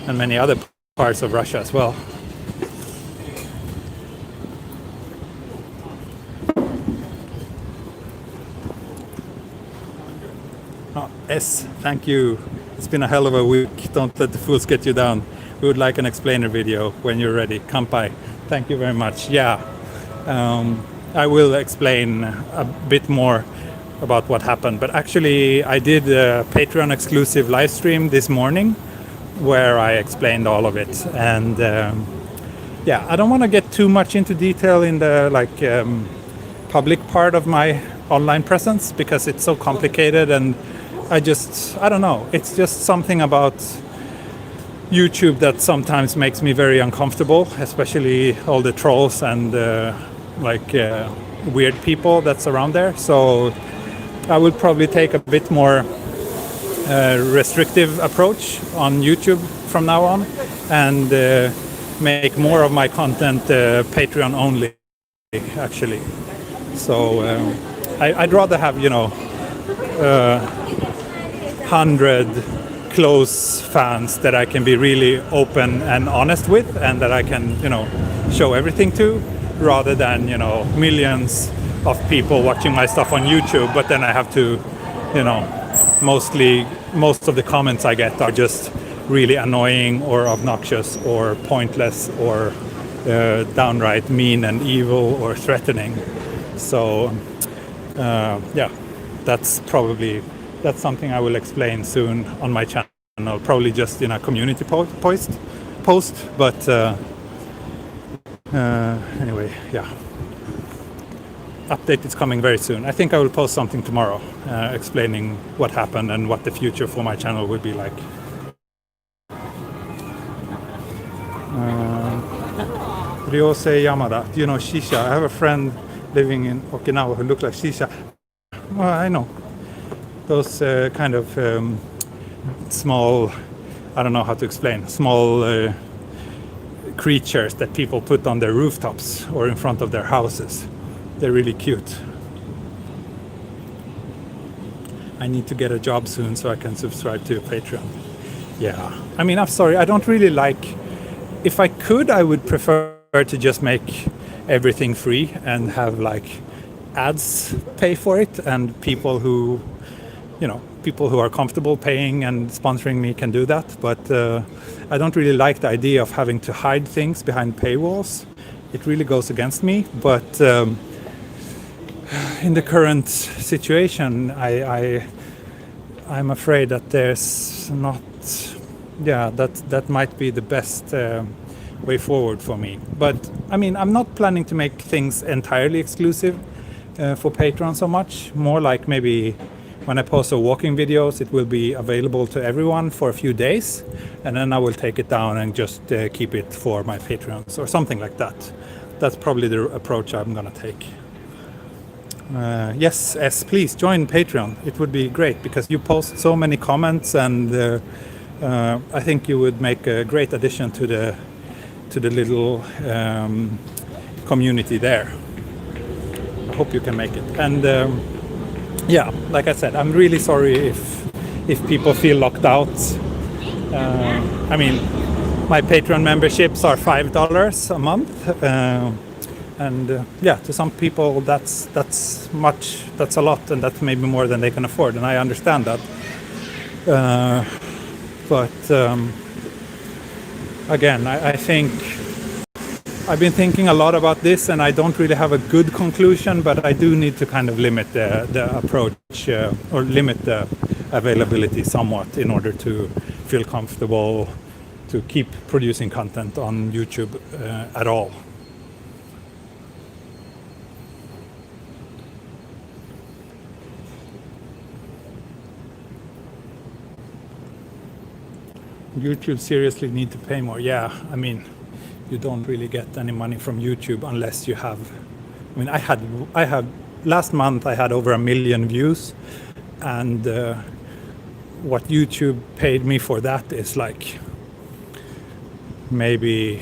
A: and many other parts of Russia as well. Oh, S, thank you. It's been a hell of a week. Don't let the fools get you down. We would like an explainer video when you're ready. Kampai. Thank you very much. Yeah, I will explain a bit more about what happened. But actually, I did a Patreon exclusive live stream this morning where I explained all of it. And yeah, I don't want to get too much into detail in the public part of my online presence because it's so complicated, and I don't know. It's just something about YouTube that sometimes makes me very uncomfortable, especially all the trolls and weird people that's around there. So I would probably take a bit more restrictive approach on YouTube from now on, and make more of my content Patreon only, actually. So I'd rather have 100 close fans that I can be really open and honest with, and that I can show everything to, rather than millions of people watching my stuff on YouTube, but then I have to most of the comments I get are just really annoying or obnoxious or pointless or downright mean and evil or threatening. So yeah, that's something I will explain soon on my channel, probably just in a community post, but anyway, yeah. Update is coming very soon. I think I will post something tomorrow explaining what happened and what the future for my channel would be like. Ryosei Yamada. Do you know Shisha? I have a friend living in Okinawa who looks like Shisha. Well, I know. Those kind of small, I don't know how to explain, small creatures that people put on their rooftops or in front of their houses. They're really cute. I need to get a job soon so I can subscribe to Patreon. Yeah. I mean, I'm sorry, I don't really like... If I could, I would prefer to just make everything free and have like ads pay for it, and people who, you know, people who are comfortable paying and sponsoring me can do that. But I don't really like the idea of having to hide things behind paywalls. It really goes against me. But in the current situation, I'm afraid that there's not... Yeah, that might be the best way forward for me. But I mean, I'm not planning to make things entirely exclusive for Patreon so much. More like maybe when I post walking videos, it will be available to everyone for a few days, and then I will take it down and just keep it for my Patreons or something like that. That's probably the approach I'm gonna take. Yes, please join Patreon. It would be great because you post so many comments, and I think you would make a great addition to the little community there. I hope you can make it. And yeah, like I said, I'm really sorry if people feel locked out. I mean, my Patreon memberships are $5 a month, and yeah, to some people that's a lot, and that's maybe more than they can afford, and I understand that. But again, I think I've been thinking a lot about this, and I don't really have a good conclusion, but I do need to kind of limit the approach or limit the availability somewhat in order to feel comfortable to keep producing content on YouTube at all. YouTube seriously need to pay more. Yeah, I mean, you don't really get any money from YouTube unless you have... I mean, I had last month I had over 1 million views, and what YouTube paid me for that is like maybe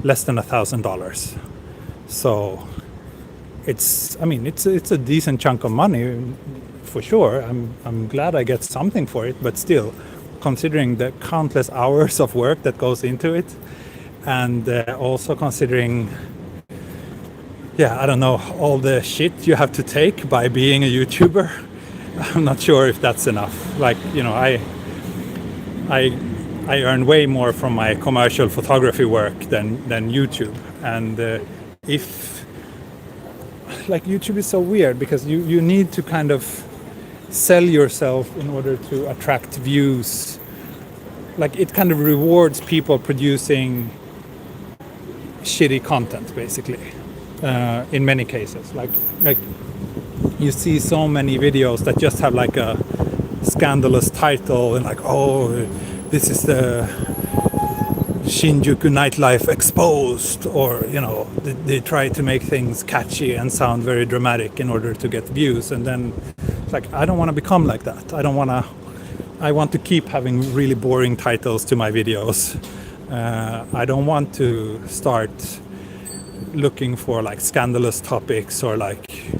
A: less than $1,000. So it's, I mean, it's a decent chunk of money for sure. I'm glad I get something for it, but still, considering the countless hours of work that goes into it, and also considering, yeah, I don't know, all the shit you have to take by being a YouTuber, I'm not sure if that's enough. Like, you know, I earn way more from my commercial photography work than YouTube, and if, like, YouTube is so weird because you need to kind of sell yourself in order to attract views. Like, it kind of rewards people producing shitty content, basically, in many cases. Like you see so many videos that just have like a scandalous title and like, oh, this is the Shinjuku nightlife exposed, or, you know, they try to make things catchy and sound very dramatic in order to get views, and then like, I don't want to become like that. I want to keep having really boring titles to my videos. I don't want to start looking for like scandalous topics or like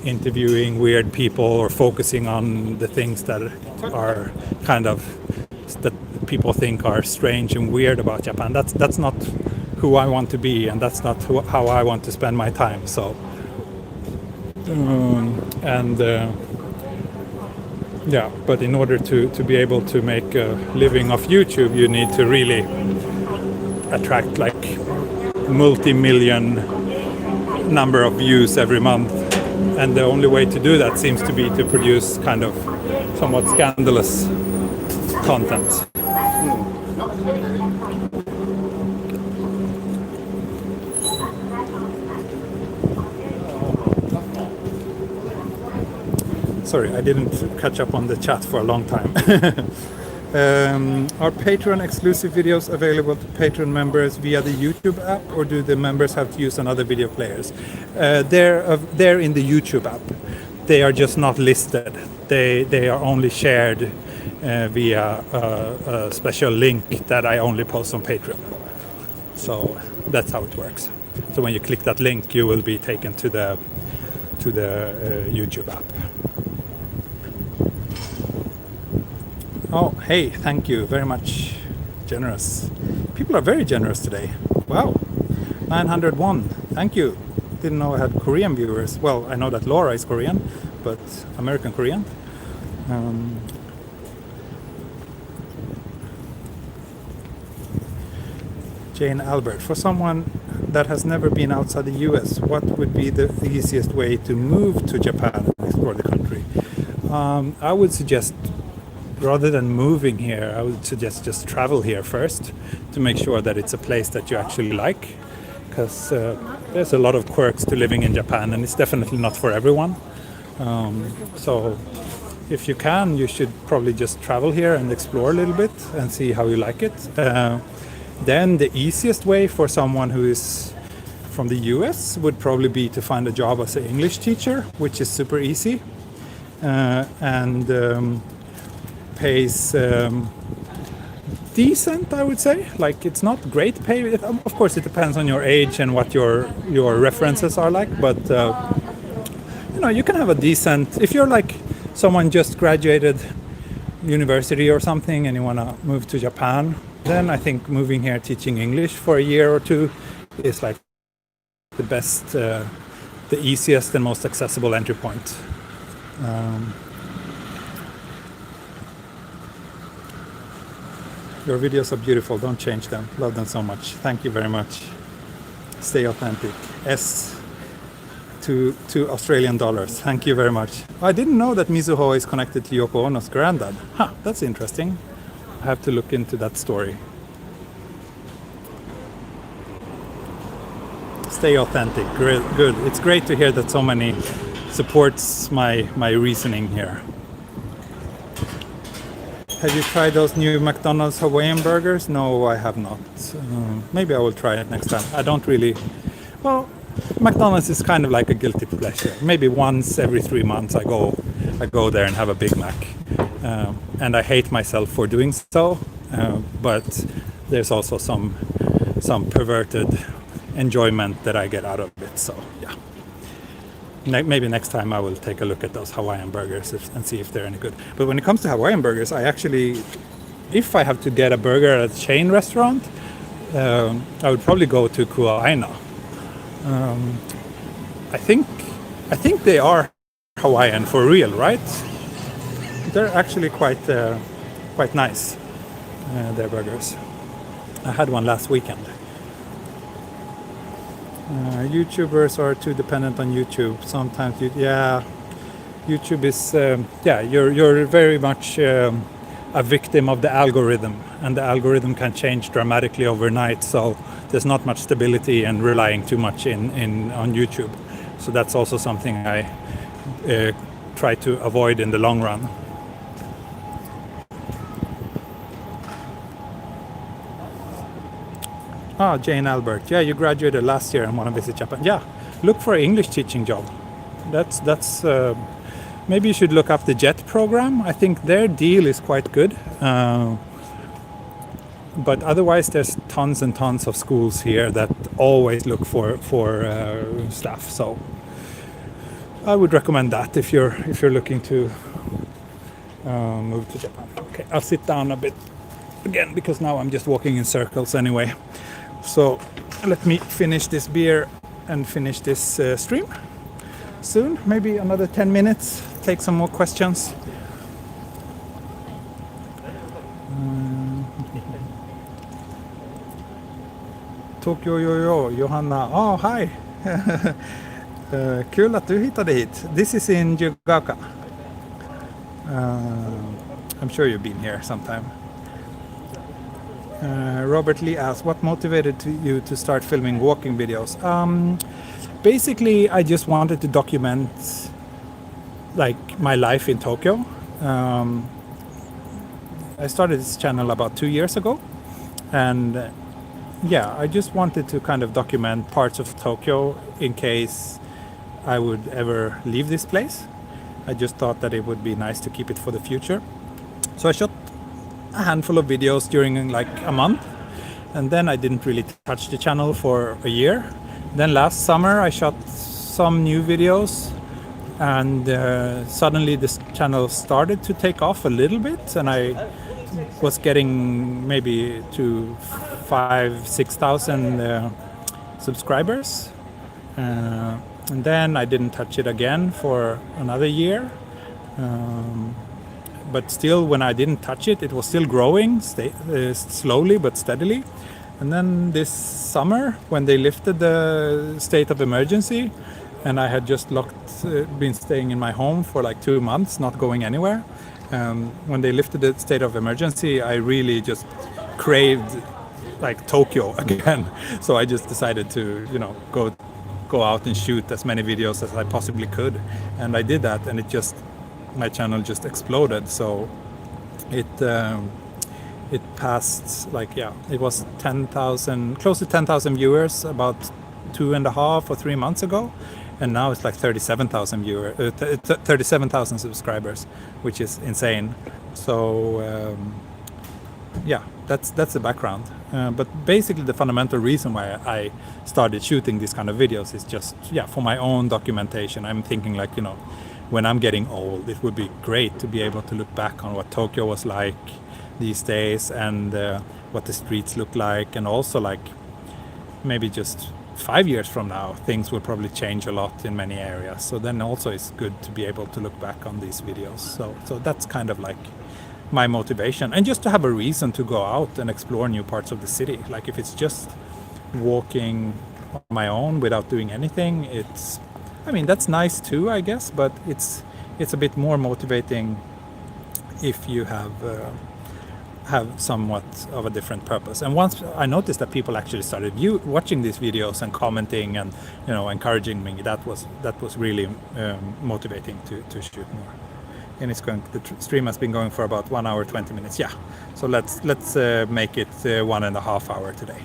A: interviewing weird people or focusing on the things that are kind of, that people think are strange and weird about Japan. That's not who I want to be, and that's not how I want to spend my time. So yeah, but in order to be able to make a living off YouTube, you need to really attract like multi-million number of views every month, and the only way to do that seems to be to produce kind of somewhat scandalous content. Sorry, I didn't catch up on the chat for a long time. Are Patreon exclusive videos available to Patreon members via the YouTube app, or do the members have to use another video players? They're in the YouTube app. They are just not listed. They are only shared via a special link that I only post on Patreon. So that's how it works. So when you click that link, you will be taken to the YouTube app. Oh, hey, thank you very much. Generous. People are very generous today. Wow. 901. Thank you. Didn't know I had Korean viewers. Well, I know that Laura is Korean, but American Korean. Jane Albert. For someone that has never been outside the US, what would be the easiest way to move to Japan and explore the country? I would suggest, rather than moving here, I would suggest just travel here first to make sure that it's a place that you actually like, because there's a lot of quirks to living in Japan, and it's definitely not for everyone. So if you can, you should probably just travel here and explore a little bit and see how you like it. Then the easiest way for someone who is from the US would probably be to find a job as an English teacher, which is super easy and pays decent, I would say. Like, it's not great pay. Of course, it depends on your age and what your references are like, but you can have a decent, if you're like someone just graduated university or something and you want to move to Japan, then I think moving here teaching English for a year or two is like the best, the easiest and most accessible entry point. Your videos are beautiful. Don't change them. Love them so much. Thank you very much. Stay authentic. to Australian dollars. Thank you very much. I didn't know that Mizuho is connected to Yoko Ono's granddad. Huh, that's interesting. I have to look into that story. Stay authentic. Good. It's great to hear that so many supports my reasoning here. Have you tried those new McDonald's Hawaiian burgers? No, I have not. Maybe I will try it next time. I don't really... Well, McDonald's is kind of like a guilty pleasure. Maybe once every 3 months I go there and have a Big Mac. And I hate myself for doing so. But there's also some perverted enjoyment that I get out of it. So, yeah. Maybe next time I will take a look at those Hawaiian burgers and see if they're any good. But when it comes to Hawaiian burgers, I actually, if I have to get a burger at a chain restaurant, I would probably go to Kuhombutsu. I think they are Hawaiian for real, right? They're actually quite nice, their burgers. I had one last weekend. YouTubers are too dependent on YouTube. Sometimes, YouTube is, you're very much a victim of the algorithm, and the algorithm can change dramatically overnight. So there's not much stability and relying too much on YouTube. So that's also something I try to avoid in the long run. Ah, Jane Albert. Yeah, you graduated last year and want to visit Japan. Yeah, look for an English teaching job. That's maybe you should look up the JET program. I think their deal is quite good. But otherwise, there's tons and tons of schools here that always look for staff. So I would recommend that if you're looking to move to Japan. Okay, I'll sit down a bit again because now I'm just walking in circles anyway. So let me finish this beer and finish this stream soon. Maybe another 10 minutes. Take some more questions. Tokyo Yoyo, Johanna. Oh, hi. Kul att du hittade hit. This is in Yokogaoka. I'm sure you've been here sometime. Robert Lee asks, what motivated you to start filming walking videos? Basically, I just wanted to document like my life in Tokyo. I started this channel about 2 years ago, and yeah, I just wanted to kind of document parts of Tokyo in case I would ever leave this place. I just thought that it would be nice to keep it for the future. So I shot a handful of videos during like a month, and then I didn't really touch the channel for a year. Then last summer I shot some new videos, and suddenly this channel started to take off a little bit, and I was getting maybe to 5,000-6,000 subscribers, and then I didn't touch it again for another year, but still when I didn't touch it, it was still growing slowly but steadily. And then this summer, when they lifted the state of emergency, and I had just been staying in my home for like 2 months, not going anywhere. When they lifted the state of emergency, I really just craved like Tokyo again. So I just decided to, go out and shoot as many videos as I possibly could, and I did that, and my channel just exploded. So it passed it was 10,000, close to 10,000 viewers about 2.5 or 3 months ago, and now it's like 37,000 37,000 subscribers, which is insane. So that's the background. But basically the fundamental reason why I started shooting these kind of videos is just for my own documentation. I'm thinking when I'm getting old, it would be great to be able to look back on what Tokyo was like these days, and what the streets look like, and also maybe just 5 years from now things will probably change a lot in many areas. So then also it's good to be able to look back on these videos. So that's kind of my motivation, and just to have a reason to go out and explore new parts of the city. Like if it's just walking on my own without doing anything, that's nice too, I guess, but it's a bit more motivating if you have somewhat of a different purpose. And once I noticed that people actually started watching these videos and commenting and encouraging me, that was really motivating to shoot more. And the stream has been going for about 1 hour 20 minutes. Yeah, so let's make it 1.5 hours today.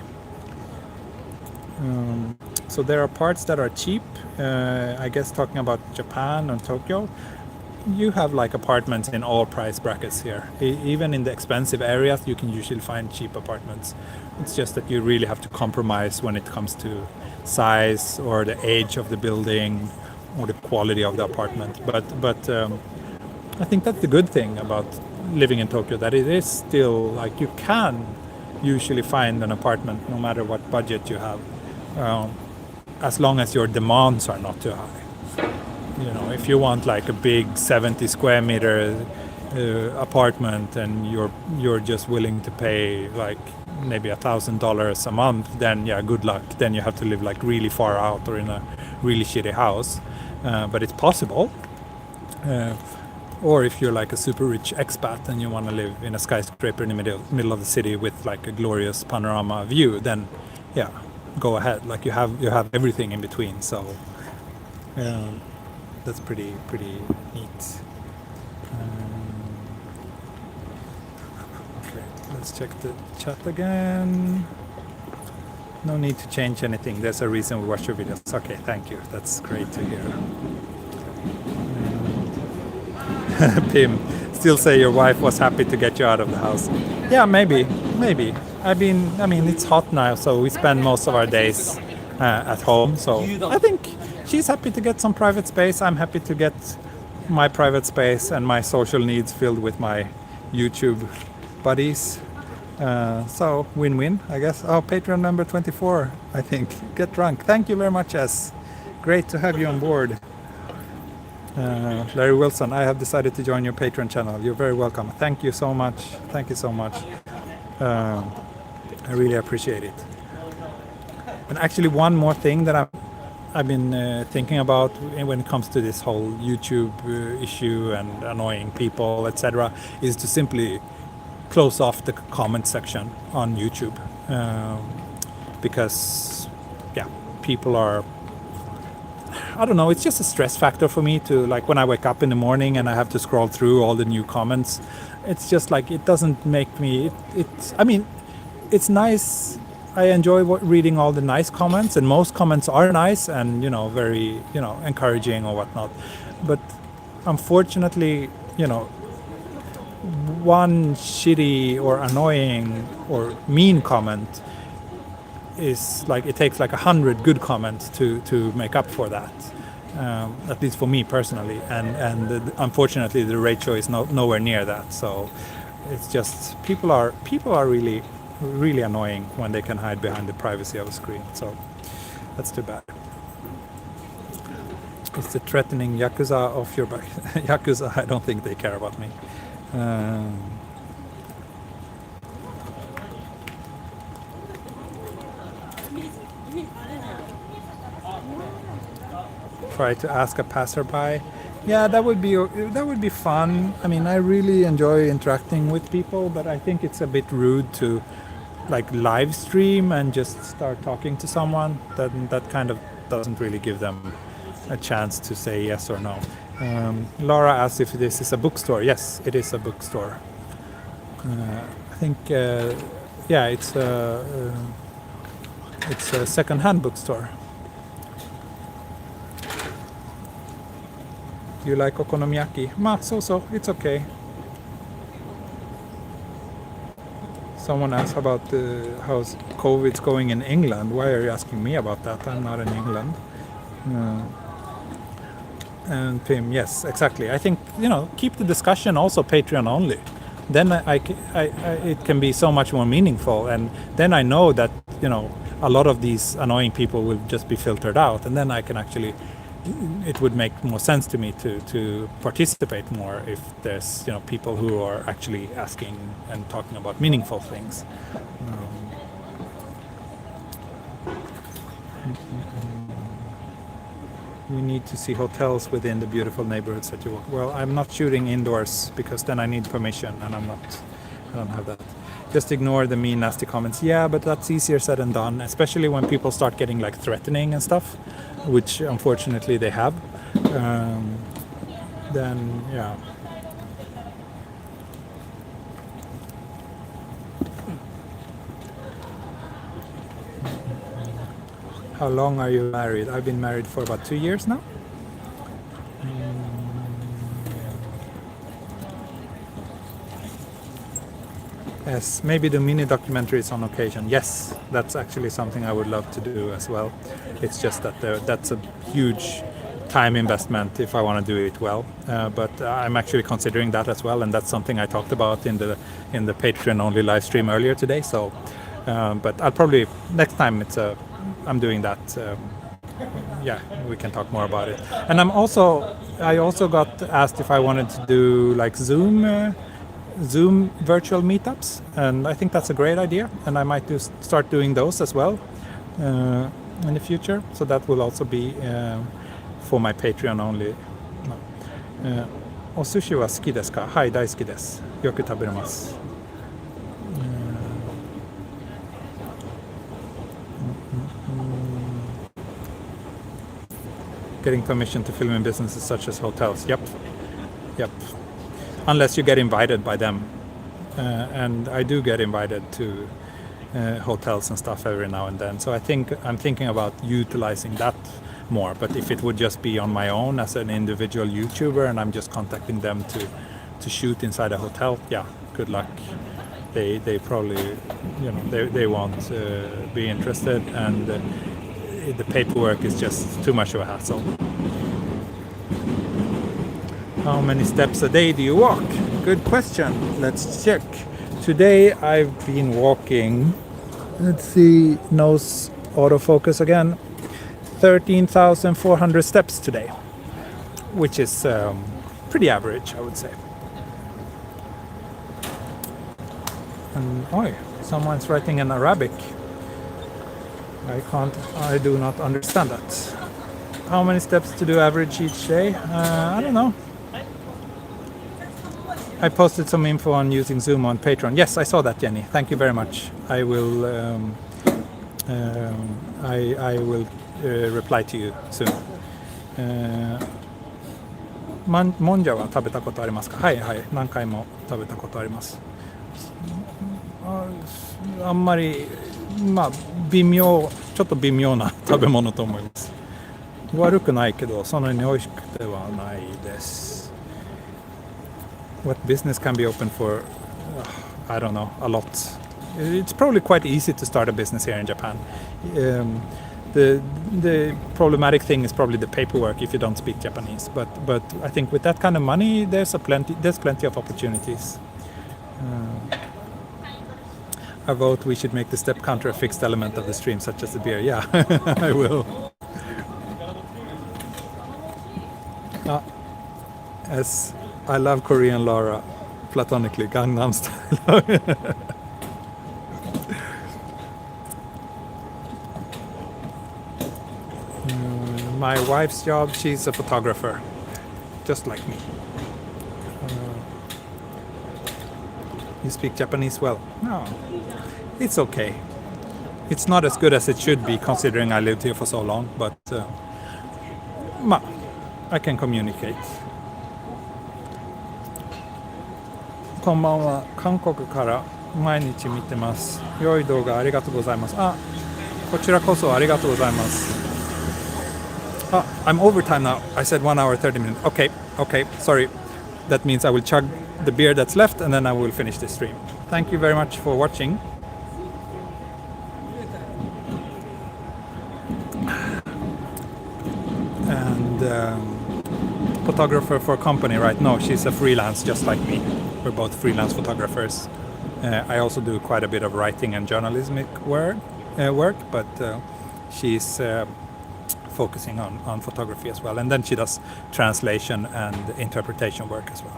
A: So there are parts that are cheap. I guess talking about Japan and Tokyo, you have apartments in all price brackets here. Even in the expensive areas, you can usually find cheap apartments. It's just that you really have to compromise when it comes to size or the age of the building or the quality of the apartment. But I think that's the good thing about living in Tokyo, that it is still you can usually find an apartment no matter what budget you have, as long as your demands are not too high. If you want a big 70 square meter apartment and you're just willing to pay maybe $1,000 a month, then good luck. Then you have to live really far out or in a really shitty house. But it's possible. Or if you're a super rich expat and you want to live in a skyscraper in the middle of the city with a glorious panorama view, then go ahead. You have everything in between. So that's pretty neat. Okay, let's check the chat again. No need to change anything. There's a reason we watch your videos. Okay, thank you. That's great to hear. Pim, still say your wife was happy to get you out of the house. Yeah, maybe. It's hot now, so we spend most of our days at home. So I think she's happy to get some private space. I'm happy to get my private space and my social needs filled with my YouTube buddies. So win-win, I guess. Oh, Patreon number 24, I think. Get drunk. Thank you very much, S. Great to have you on board. Larry Wilson, I have decided to join your Patreon channel. You're very welcome. Thank you so much. Thank you so much. I really appreciate it. And actually one more thing that I've been thinking about when it comes to this whole YouTube issue and annoying people, etc., is to simply close off the comment section on YouTube, because people are, I don't know, it's just a stress factor for me to when I wake up in the morning and I have to scroll through all the new comments. it's just like it doesn't make me. It's I mean, it's nice. I enjoy reading all the nice comments, and most comments are nice and very encouraging or whatnot. But unfortunately, one shitty or annoying or mean comment is like it takes like 100 good comments to make up for that. At least for me personally, and unfortunately the ratio is nowhere near that. So it's just people are really annoying when they can hide behind the privacy of a screen. So that's too bad. It's the threatening Yakuza off your back. Yakuza, I don't think they care about me. Try to ask a passerby. Yeah, that would be fun. I mean, I really enjoy interacting with people, but I think it's a bit rude to like live stream and just start talking to someone. That kind of doesn't really give them a chance to say yes or no. Laura asked if this is a bookstore. Yes, it is a bookstore. I think yeah, it's a second-hand bookstore. Do you like okonomiyaki? So it's okay. Someone asked about how COVID's going in England. Why are you asking me about that? I'm not in England. And Pim, yes, exactly. I think keep the discussion also Patreon only. Then it can be so much more meaningful, and then I know that a lot of these annoying people will just be filtered out, and then I can actually. It would make more sense to me to participate more if there's people who are actually asking and talking about meaningful things. We need to see hotels within the beautiful neighborhoods that you walk. Well, I'm not shooting indoors because then I need permission, and I don't have that. Just ignore the mean, nasty comments. Yeah, but that's easier said than done, especially when people start getting like threatening and stuff, which unfortunately they have. Then, yeah. How long are you married? I've been married for about 2 years now. Yes, maybe the mini documentaries on occasion. Yes, that's actually something I would love to do as well. It's just that that's a huge time investment if I want to do it well. But I'm actually considering that as well, and that's something I talked about in the Patreon only live stream earlier today. So, but I'll probably next time I'm doing that. Yeah, we can talk more about it. And I also got asked if I wanted to do like Zoom virtual meetups, and I think that's a great idea, and I might start doing those as well in the future. So that will also be for my Patreon only. O sushi wa suki desu ka? Hai, daisuki desu. Yoku taberimasu. Getting permission to film in businesses such as hotels. Yep. Unless you get invited by them, and I do get invited to hotels and stuff every now and then. So I'm thinking about utilizing that more. But if it would just be on my own as an individual YouTuber, and I'm just contacting them to shoot inside a hotel, yeah, good luck. They probably they won't be interested, and the paperwork is just too much of a hassle. How many steps a day do you walk? Good question. Let's check. Today I've been walking, let's see, nose autofocus again, 13,400 steps today, which is pretty average, I would say. And someone's writing in Arabic. I do not understand that. How many steps to do average each day? I don't know. I posted some info on using Zoom on Patreon. Yes, I saw that, Jenny. Thank you very much. I will reply to you soon. もんじゃは食べたことありますか？はいはい、何回も食べたことあります。あんまり、まあちょっと微妙な食べ物と思います。悪くないけどそんなに美味しくてはないです。 What business can be open for? I don't know, a lot. It's probably quite easy to start a business here in Japan. The problematic thing is probably the paperwork if you don't speak Japanese. But I think with that kind of money, there's plenty of opportunities. I vote we should make the step counter a fixed element of the stream, such as the beer. Yeah, I will. As I love Korean Laura, platonically, Gangnam Style. My wife's job, she's a photographer, just like me. You speak Japanese well? No, it's okay. It's not as good as it should be considering I lived here for so long, but I can communicate. こんばんは。韓国から毎日見てます。良い動画ありがとうございます。こちらこそありがとうございます。I'm overtime now. I said 1 hour 30 minutes. Okay, sorry. That means I will chug the beer that's left and then I will finish the stream. Thank you very much for watching. And photographer for a company, right? No, she's a freelance just like me. We're both freelance photographers. I also do quite a bit of writing and journalismic work, but she's focusing on photography as well, and then she does translation and interpretation work as well.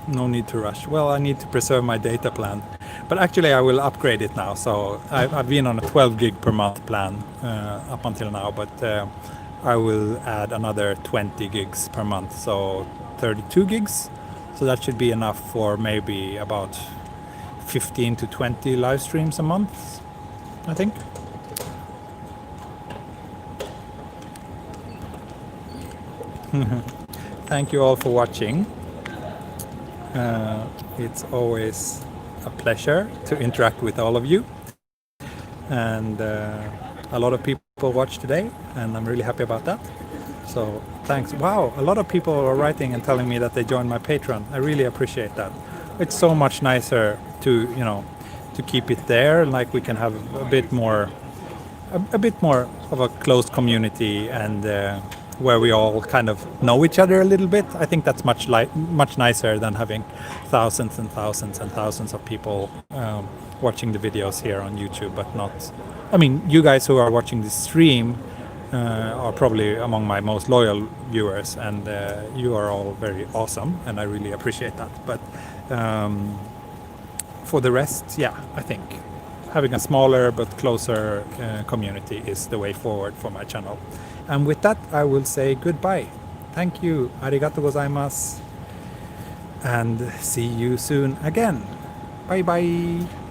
A: No need to rush. Well, I need to preserve my data plan, but actually I will upgrade it now. So I've been on a 12 gig per month plan up until now, but I will add another 20 gigs per month, so 32 gigs. So that should be enough for maybe about 15 to 20 live streams a month, I think. Thank you all for watching. It's always a pleasure to interact with all of you. And a lot of people watched today, and I'm really happy about that. So thanks. Wow, a lot of people are writing and telling me that they joined my Patreon. I really appreciate that. It's so much nicer to keep it there, like we can have a bit more of a closed community, and where we all kind of know each other a little bit. I think that's much nicer than having thousands and thousands and thousands of people watching the videos here on YouTube, but not. I mean, you guys who are watching this stream are probably among my most loyal viewers, and you are all very awesome, and I really appreciate that. But for the rest, yeah, I think having a smaller but closer community is the way forward for my channel. And with that, I will say goodbye. Thank you. Arigatou gozaimasu. And see you soon again. Bye bye.